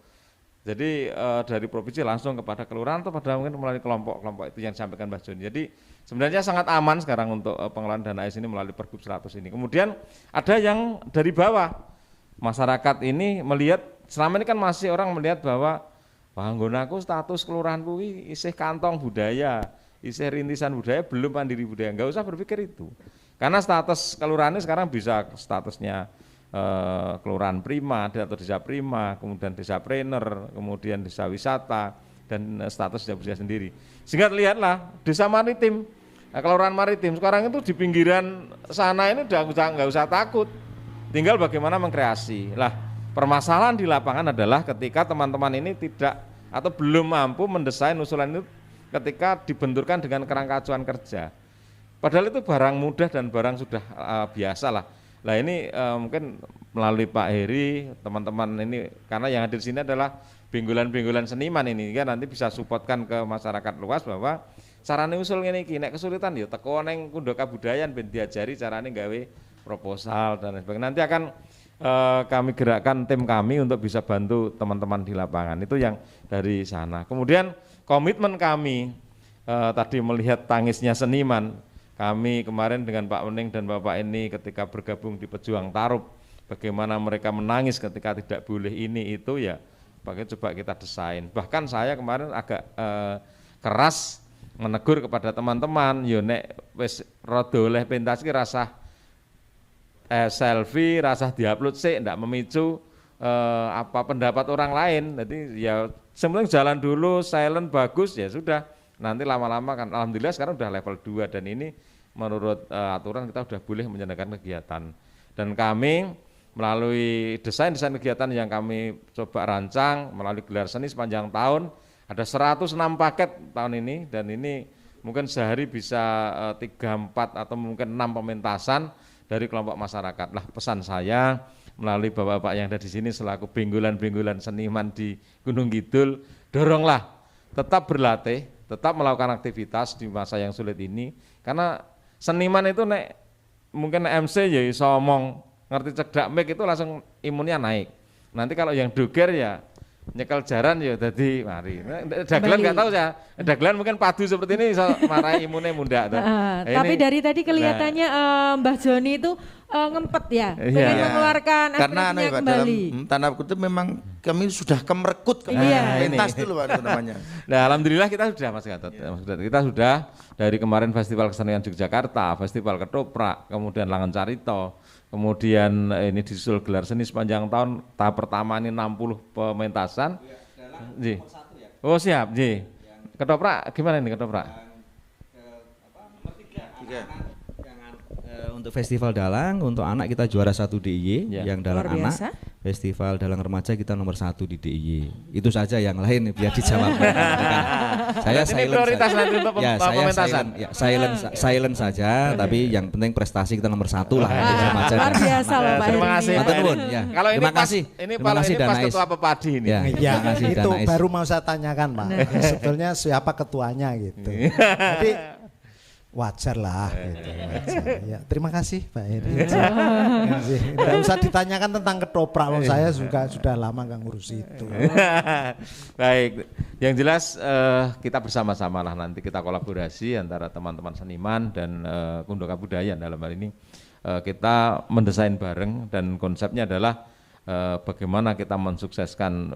Jadi dari provinsi langsung kepada kelurahan atau pada mungkin melalui kelompok-kelompok itu yang disampaikan Mbak Joni. Jadi sebenarnya sangat aman sekarang untuk pengelolaan dana AS ini melalui Pergub 100 ini. Kemudian ada yang dari bawah, masyarakat ini melihat, selama ini kan masih orang melihat bahwa panggonaku status kelurahan kuwi isih kantong budaya, isih rintisan budaya, belum mandiri budaya. Enggak usah berpikir itu. Karena status kelurahan ini sekarang bisa statusnya kelurahan prima atau desa prima, kemudian desa prener, kemudian desa wisata, dan status desa budaya sendiri. Sehingga lihatlah desa maritim, kelurahan maritim sekarang itu di pinggiran sana ini udah nggak usah takut, tinggal bagaimana mengkreasi. Lah permasalahan di lapangan adalah ketika teman-teman ini tidak atau belum mampu mendesain usulan itu ketika dibenturkan dengan kerangka acuan kerja. Padahal itu barang mudah dan barang sudah biasa lah. Nah ini mungkin melalui Pak Heri, teman-teman ini, karena yang hadir di sini adalah benggolan-benggolan seniman ini, kan nanti bisa supportkan ke masyarakat luas bahwa carane usul ngene iki, nek kesulitan ya teko neng Kundo Kabudayan ben diajari carane gawe proposal dan sebagainya. Nanti akan kami gerakkan tim kami untuk bisa bantu teman-teman di lapangan, itu yang dari sana. Kemudian komitmen kami tadi melihat tangisnya seniman, kami kemarin dengan Pak Wening dan Bapak ini ketika bergabung di Pejuang Tarup, bagaimana mereka menangis ketika tidak boleh ini itu ya, bagaimana coba kita desain. Bahkan saya kemarin agak keras menegur kepada teman-teman, yo nek wis rada oleh pentas ki rasah selfie, rasah diupload sih, ndak memicu apa pendapat orang lain. Jadi ya sebenarnya jalan dulu, silent bagus ya sudah. Nanti lama-lama kan alhamdulillah sekarang udah level 2 dan ini menurut aturan kita sudah boleh menyelenggarakan kegiatan. Dan kami melalui desain kegiatan yang kami coba rancang melalui gelar seni sepanjang tahun, ada 106 paket tahun ini, dan ini mungkin sehari bisa 3, 4 atau mungkin 6 pementasan dari kelompok masyarakat. Lah pesan saya melalui bapak-bapak yang ada di sini selaku benggolan-benggolan seniman di Gunung Kidul, doronglah tetap berlatih, tetap melakukan aktivitas di masa yang sulit ini, karena seniman itu nek mungkin MC ya iso omong, ngerti cedak mic itu langsung imunnya naik. Nanti kalau yang doger ya nyekel jaran ya jadi mari. Dagelan nggak tahu ya, dagelan mungkin padu seperti ini iso marahi imunnya munda. Tapi dari tadi kelihatannya Mbah Joni itu ngempet ya, pengen mengeluarkan ekspresinya kembali. Dalam tanda kutip memang kami sudah kemerekut pentas itu loh namanya. Nah alhamdulillah kita sudah Mas Gatot, kita sudah dari kemarin Festival Kesenian Yogyakarta, Festival Ketoprak, kemudian Langen Carito, kemudian ini disusul gelar seni sepanjang tahun, tahap pertama ini 60 pementasan. Oh siap, Ji. Ketoprak gimana ini Ketoprak? Untuk Festival Dalang, untuk anak kita juara 1 DIY, yang Dalang anak. Festival Dalang remaja kita nomor 1 di DIY. Itu saja, yang lain biar dijawab. Saya silent prioritas saja. nanti untuk pementasan. Silent saja, tapi yang penting prestasi kita nomor 1 lah. Luar biasa loh Pak Heri. Terima kasih. Kalau ini terima kasih. Ini pas ketua Pepadi ini. Ya, itu baru mau saya tanyakan Pak. Sebetulnya siapa ketuanya gitu. Jadi wajar lah gitu, wajar. Ya, terima kasih Pak Heri. Tidak usah ditanyakan tentang ketoprak, saya sudah lama nggak ngurus itu. Baik, yang jelas kita bersama-sama lah, nanti kita kolaborasi antara teman-teman seniman dan Kundo Kabudayan dalam hal ini, kita mendesain bareng, dan konsepnya adalah bagaimana kita mensukseskan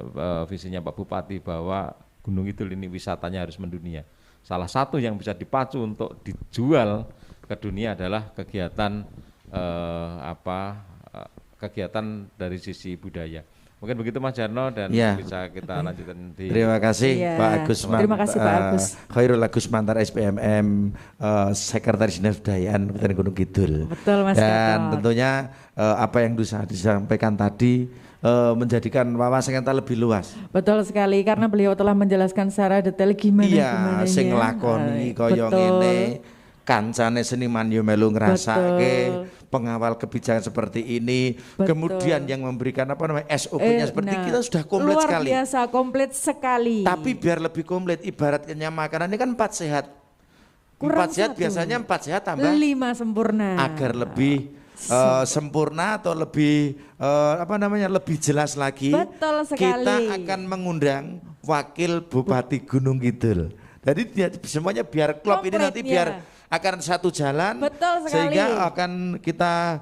visinya Pak Bupati bahwa Gunung Kidul ini wisatanya harus mendunia. Salah satu yang bisa dipacu untuk dijual ke dunia adalah kegiatan kegiatan dari sisi budaya. Mungkin begitu Mas Jarno, dan bisa kita lanjutkan di. Terima kasih Pak Agus. Terima kasih Pak Agus. Khairul Agus Mantar SPMM, Sekretaris Dinas Kebudayaan Kabupaten Gunung Kidul. Betul Mas. Dan tentunya apa yang disampaikan tadi menjadikan wawasan kita lebih luas. Betul sekali, karena beliau telah menjelaskan secara detail gimana sing nglakoni kaya ngene, kancane seniman yo melu ngrasake, pengawal kebijakan seperti ini, Betul. kemudian yang memberikan SOP-nya seperti kita sudah komplit luar sekali. Luar biasa, komplit sekali. Tapi biar lebih komplit, ibaratnya makanan ini kan 4 sehat. Kurang 4 sehat satu. biasanya 4 sehat tambah 5 sempurna. agar lebih sempurna atau lebih lebih jelas lagi. Betul sekali. Kita akan mengundang wakil Bupati Gunung Kidul. Jadi semuanya biar klop ini Komplit, nanti biar akan satu jalan. Betul sekali. Sehingga akan kita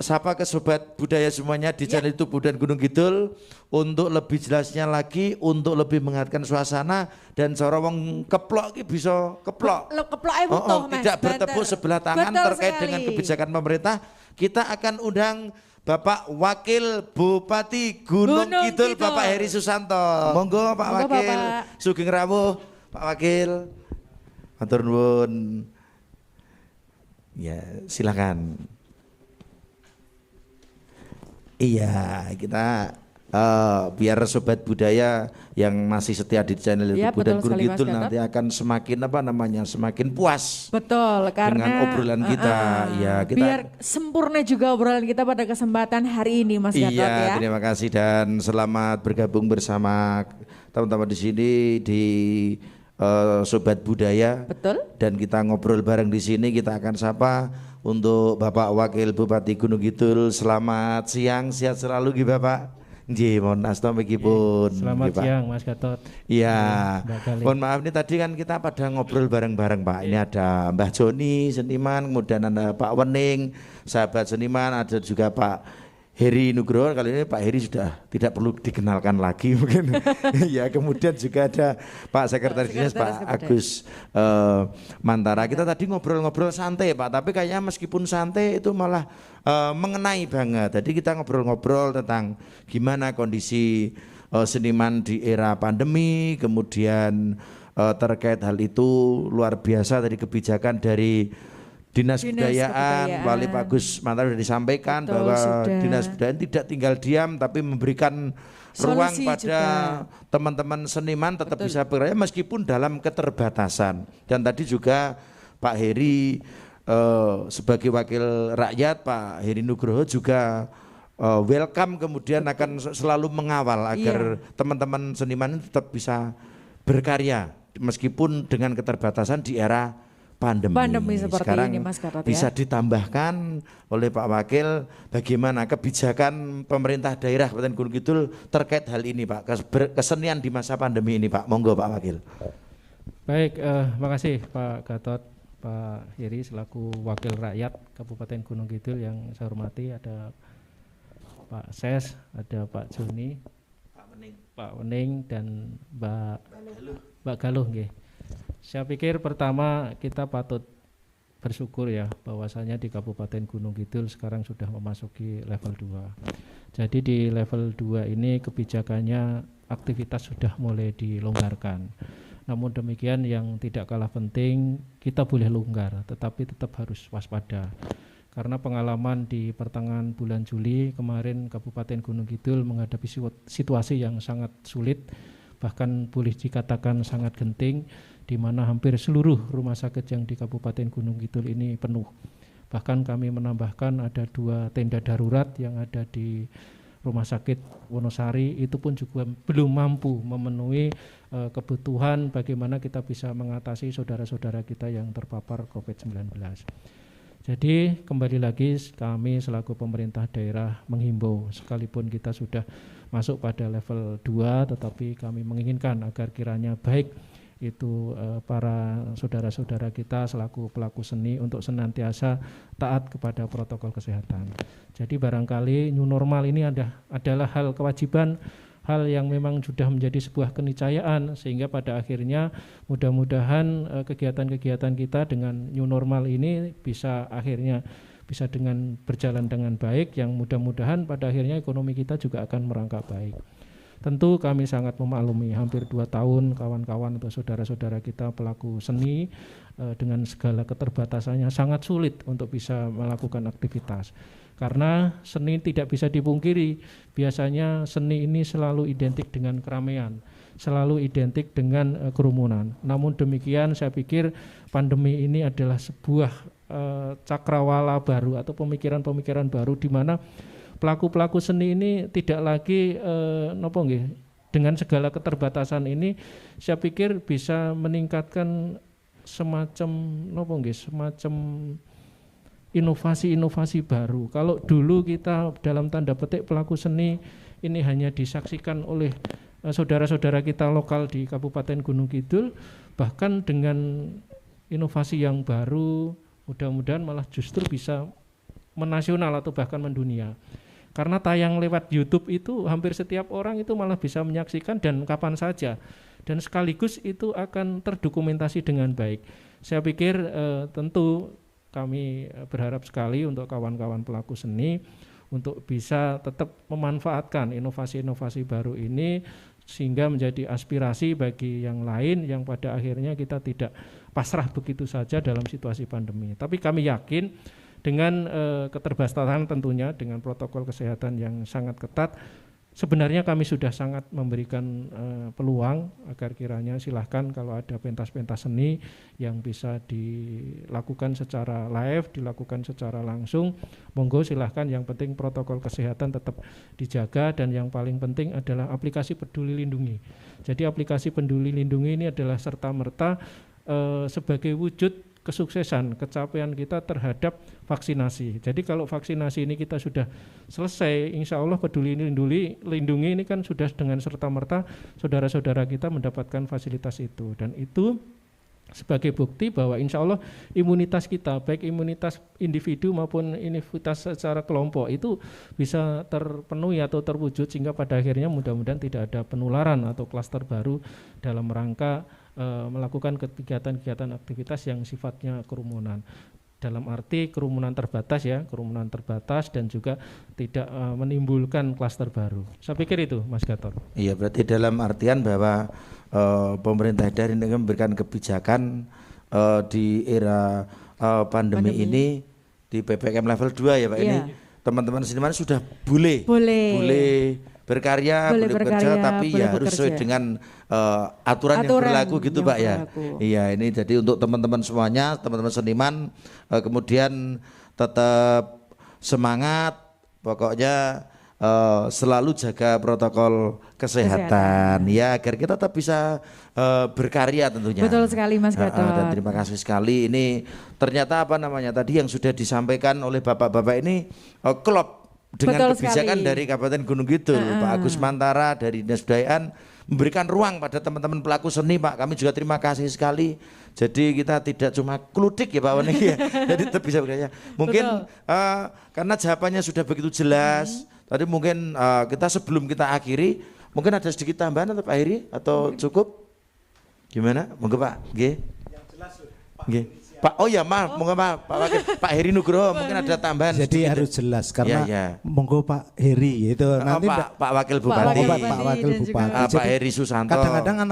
sapa ke sobat budaya semuanya di channel YouTube Budaya Gunung Kidul untuk lebih jelasnya lagi, untuk lebih menghangatkan suasana dan cara wong keplok iki bisa keplok. Keplok ae butuh, Mas. Tidak bertepuk sebelah tangan Betul terkait sekali. dengan kebijakan pemerintah. Kita akan undang Bapak Wakil Bupati Gunung Kidul, Bapak Heri Susanto. Monggo Pak Monggo, Wakil. Bapak. Sugeng rawuh Pak Wakil. Matur nuwun. Ya, silakan. Iya, kita biar sobat budaya yang masih setia di channel Ya, YouTube Budaya betul Gunung sekali, Mas Kidul Gatot. nanti akan semakin puas Betul, karena dengan obrolan kita. Ya, kita biar sempurna juga obrolan kita pada kesempatan hari ini, Mas Gatot iya, ya. terima kasih dan selamat bergabung bersama teman-teman di sini di Sobat Budaya. Betul. Dan kita ngobrol bareng di sini, kita akan sapa untuk Bapak Wakil Bupati Gunung Kidul. Selamat siang, sehat selalu nggih Bapak. Nggih, mohon asta mrikipun. Selamat Nggih, Pak. siang Mas Gatot. Iya, Mbak Gali. mohon maaf nih tadi kan kita pada ngobrol bareng-bareng Pak. Ini ada Mbah Joni seniman, kemudian ada Pak Wening, sahabat seniman, ada juga Pak Heri Nugroho. Kali ini Pak Heri sudah tidak perlu dikenalkan lagi mungkin. Ya, kemudian juga ada Pak Sekretaris Dinas Pak Agus Mantara. Kita tadi ngobrol-ngobrol santai Pak, tapi kayaknya meskipun santai itu malah mengenai banget. Jadi kita ngobrol-ngobrol tentang gimana kondisi seniman di era pandemi, kemudian terkait hal itu luar biasa dari kebijakan dari Dinas Kebudayaan, Wali Pak Gus Mantara sudah disampaikan. Betul, bahwa sudah. Dinas Kebudayaan tidak tinggal diam tapi memberikan ruang Solusi pada juga. teman-teman seniman tetap bisa berkarya meskipun dalam keterbatasan. Dan tadi juga Pak Heri sebagai wakil rakyat, Pak Heri Nugroho juga welcome, kemudian akan selalu mengawal agar teman-teman seniman tetap bisa berkarya meskipun dengan keterbatasan di era pandemi seperti sekarang ini, Mas Gatot, bisa ya. ditambahkan oleh Pak Wakil bagaimana kebijakan pemerintah daerah Kabupaten Gunung Kidul terkait hal ini Pak, kesenian di masa pandemi ini Pak. Monggo Pak Wakil. Baik, makasih Pak Gatot, Pak Heri selaku Wakil Rakyat Kabupaten Gunung Kidul yang saya hormati, ada Pak Ses, ada Pak Joni, Pak Wening dan Mbak Galuh nggih. Saya pikir pertama kita patut bersyukur ya bahwasanya di Kabupaten Gunung Kidul sekarang sudah memasuki level 2. Jadi di level 2 ini kebijakannya aktivitas sudah mulai dilonggarkan. Namun demikian yang tidak kalah penting kita boleh longgar tetapi tetap harus waspada. Karena pengalaman di pertengahan bulan Juli kemarin Kabupaten Gunung Kidul menghadapi situasi yang sangat sulit, bahkan boleh dikatakan sangat genting, di mana hampir seluruh rumah sakit yang di Kabupaten Gunung Kidul ini penuh. Bahkan kami menambahkan ada 2 tenda darurat yang ada di Rumah Sakit Wonosari, itu pun juga belum mampu memenuhi kebutuhan bagaimana kita bisa mengatasi saudara-saudara kita yang terpapar COVID-19. Jadi kembali lagi kami selaku pemerintah daerah menghimbau, sekalipun kita sudah masuk pada level 2 tetapi kami menginginkan agar kiranya baik itu para saudara-saudara kita selaku pelaku seni untuk senantiasa taat kepada protokol kesehatan. Jadi barangkali new normal ini adalah hal kewajiban, hal yang memang sudah menjadi sebuah keniscayaan, sehingga pada akhirnya mudah-mudahan kegiatan-kegiatan kita dengan new normal ini bisa dengan berjalan dengan baik, yang mudah-mudahan pada akhirnya ekonomi kita juga akan merangkak baik. Tentu kami sangat memaklumi hampir 2 tahun kawan-kawan atau saudara-saudara kita pelaku seni dengan segala keterbatasannya sangat sulit untuk bisa melakukan aktivitas. Karena seni tidak bisa dipungkiri, biasanya seni ini selalu identik dengan keramaian. selalu identik dengan kerumunan. Namun demikian saya pikir pandemi ini adalah sebuah cakrawala baru atau pemikiran-pemikiran baru di mana pelaku-pelaku seni ini tidak lagi dengan segala keterbatasan ini saya pikir bisa meningkatkan semacam inovasi-inovasi baru. Kalau dulu kita dalam tanda petik pelaku seni ini hanya disaksikan oleh saudara-saudara kita lokal di Kabupaten Gunung Kidul, bahkan dengan inovasi yang baru mudah-mudahan malah justru bisa menasional atau bahkan mendunia. Karena tayang lewat YouTube itu hampir setiap orang itu malah bisa menyaksikan dan kapan saja. Dan sekaligus itu akan terdokumentasi dengan baik. Saya pikir tentu kami berharap sekali untuk kawan-kawan pelaku seni untuk bisa tetap memanfaatkan inovasi-inovasi baru ini sehingga menjadi aspirasi bagi yang lain yang pada akhirnya kita tidak pasrah begitu saja dalam situasi pandemi. Tapi kami yakin dengan keterbatasan tentunya dengan protokol kesehatan yang sangat ketat, sebenarnya kami sudah sangat memberikan peluang agar kiranya silahkan kalau ada pentas-pentas seni yang bisa dilakukan secara live, dilakukan secara langsung, monggo silahkan, yang penting protokol kesehatan tetap dijaga dan yang paling penting adalah aplikasi Peduli Lindungi. Jadi aplikasi Peduli Lindungi ini adalah serta-merta sebagai wujud kesuksesan, capaian kita terhadap vaksinasi. Jadi kalau vaksinasi ini kita sudah selesai, insya Allah Peduli Lindungi ini kan sudah dengan serta-merta saudara-saudara kita mendapatkan fasilitas itu. Dan itu sebagai bukti bahwa insya Allah imunitas kita, baik imunitas individu maupun imunitas secara kelompok itu bisa terpenuhi atau terwujud sehingga pada akhirnya mudah-mudahan tidak ada penularan atau klaster baru dalam rangka melakukan kegiatan-kegiatan aktivitas yang sifatnya kerumunan. Dalam arti kerumunan terbatas dan juga tidak menimbulkan klaster baru. Saya pikir itu Mas Gatot. Iya, berarti dalam artian bahwa pemerintah daerah ini memberikan kebijakan di era pandemi ini di PPKM level 2 ya Pak, ini teman-teman seniman sudah boleh berkarya, boleh bekerja, tapi ya harus sesuai dengan aturan yang berlaku gitu Pak ya. Iya, ini jadi untuk teman-teman semuanya, teman-teman seniman kemudian tetap semangat, pokoknya selalu jaga protokol kesehatan ya agar kita tetap bisa berkarya tentunya. Betul sekali Mas Gatot. Dan terima kasih sekali, ini ternyata tadi yang sudah disampaikan oleh bapak-bapak ini klop dengan betul kebijakan sekali. dari Kabupaten Gunung Kidul, Pak Agus Mantara dari Dinas Kebudayaan memberikan ruang pada teman-teman pelaku seni Pak. Kami juga terima kasih sekali. Jadi kita tidak cuma kludik ya Pak Wani ya. Jadi tetap bisa bekerja. Mungkin karena jawabannya sudah begitu jelas. Tadi mungkin kita sebelum kita akhiri, mungkin ada sedikit tambahan atau Pak Heri atau cukup? Gimana? Monggo Pak. Nggih. Yang jelas Pak. Nggih. Pak, oh ya maaf, monggo Pak Heri Nugroho mungkin ada tambahan. Jadi sedikit. harus jelas karena ya. monggo Pak Heri itu nanti Pak Wakil Bupati, Pak Wakil Bupati. Pak Heri Susanto. Kadang-kadang kan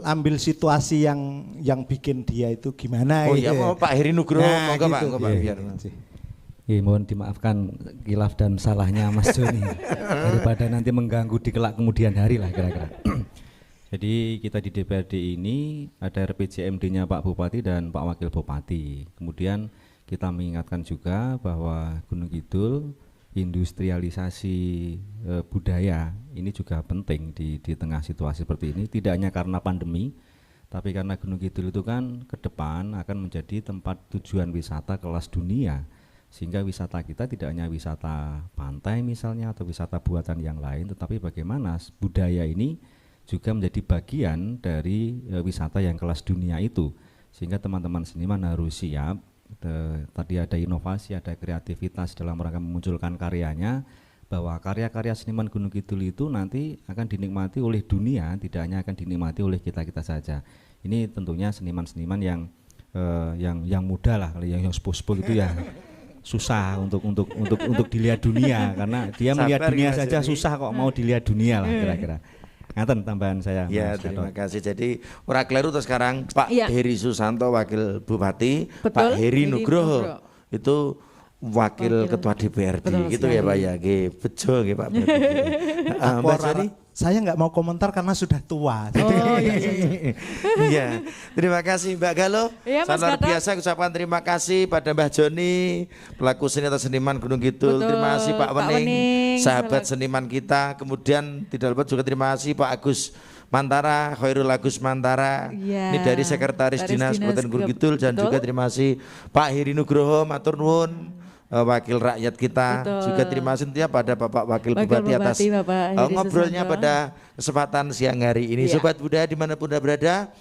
ambil situasi yang bikin dia itu gimana. Oh iya, mau Pak Heri Nugroho, monggo Pak, gitu. Pak biar. Ya, mohon dimaafkan kilaf dan salahnya Mas Joni daripada nanti mengganggu di kelak kemudian hari lah kira-kira. Jadi kita di DPRD ini ada RPJMD-nya Pak Bupati dan Pak Wakil Bupati. Kemudian kita mengingatkan juga bahwa Gunung Kidul industrialisasi budaya ini juga penting di tengah situasi seperti ini. Tidak hanya karena pandemi, tapi karena Gunung Kidul itu kan ke depan akan menjadi tempat tujuan wisata kelas dunia. Sehingga wisata kita tidak hanya wisata pantai misalnya atau wisata buatan yang lain, tetapi bagaimana budaya ini juga menjadi bagian dari wisata yang kelas dunia itu, sehingga teman-teman seniman harus siap. Tadi ada inovasi, ada kreativitas dalam rangka memunculkan karyanya, bahwa karya-karya seniman Gunung Kidul itu nanti akan dinikmati oleh dunia, tidak hanya akan dinikmati oleh kita-kita saja. Ini tentunya seniman-seniman yang muda lah, yang sepuh-sepuh itu ya susah untuk dilihat dunia, karena dia melihat dunia saja susah kok mau dilihat dunia lah kira-kira. Ngaten tambahan saya. Ya, terima kasih. Jadi ora kleru terus sekarang Pak Heri Susanto Wakil Bupati, Betul, Pak Heri Nugroho itu wakil ketua DPRD Betul gitu ya Pak ya. Nggih, bejo nggih Pak. Mbak Joni? Saya nggak mau komentar karena sudah tua. Oh iya. Iya, terima kasih Mbak Galo. Iya, Mas Sangat Gatot. biasa ucapkan terima kasih pada Mbah Joni, pelaku seni atau seniman Gunung Kidul. Betul, Terima kasih Pak Pak Wening, Wening, sahabat seniman kita. Kemudian tidak lupa juga terima kasih Pak Agus Mantara, Khairul Agus Mantara. Iya. Ini dari Sekretaris Dinas Kabupaten Gunung Kidul, dan Betul. juga terima kasih Pak Heri Nugroho, matur nuwun. Wakil rakyat kita. Betul. Juga terima kasih tentunya pada Bapak Wakil Wakil Bupati atas Bupati, Bapak Heri ngobrolnya Susanto. pada kesempatan siang hari ini. Iya. Sobat Budaya dimanapun Anda berada,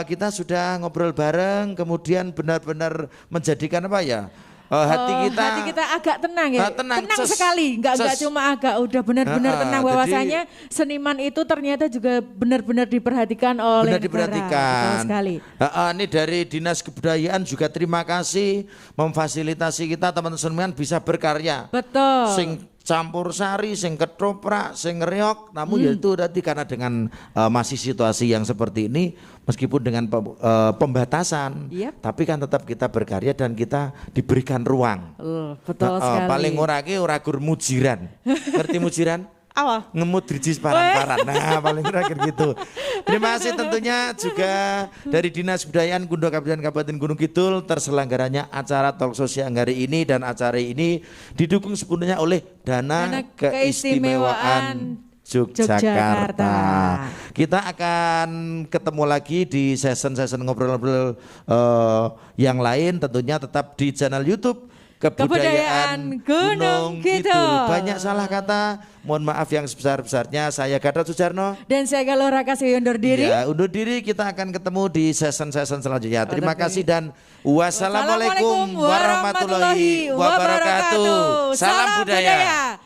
kita sudah ngobrol bareng, kemudian benar-benar menjadikan apa ya, hati kita agak tenang ya. tenang, Sekali, enggak cuma agak, udah benar-benar tenang, jadi bahwasanya seniman itu ternyata juga benar-benar diperhatikan oleh benar negara. diperhatikan. Betul sekali. Ini dari Dinas Kebudayaan juga terima kasih memfasilitasi kita teman-teman seniman bisa berkarya. Betul. Sing campur sari, sing ketoprak, sing reok, namun ya itu tadi karena dengan masih situasi yang seperti ini, meskipun dengan pembatasan, Yep. tapi kan tetap kita berkarya dan kita diberikan ruang. Betul sekali. Paling ora gur mujiran, ngerti mujiran? Awal. Ngemut drijis paran-paran. Nah, paling terakhir gitu. Terima kasih tentunya juga dari Dinas Kebudayaan Kabupaten Gunung Kidul terselenggaranya acara talkshow siang hari ini, dan acara ini didukung sepenuhnya oleh Dana Keistimewaan Yogyakarta. Kita akan ketemu lagi di session-session ngobrol-ngobrol yang lain, tentunya tetap di channel YouTube Kebudayaan Gunung Kidul. Banyak salah kata, mohon maaf yang sebesar-besarnya. Saya Gatot Sujarno. Dan saya Galora Kasih undur diri. Ya, undur diri. Kita akan ketemu di session-session selanjutnya. Terima kasih dan wassalamualaikum warahmatullahi wabarakatuh. Salam budaya.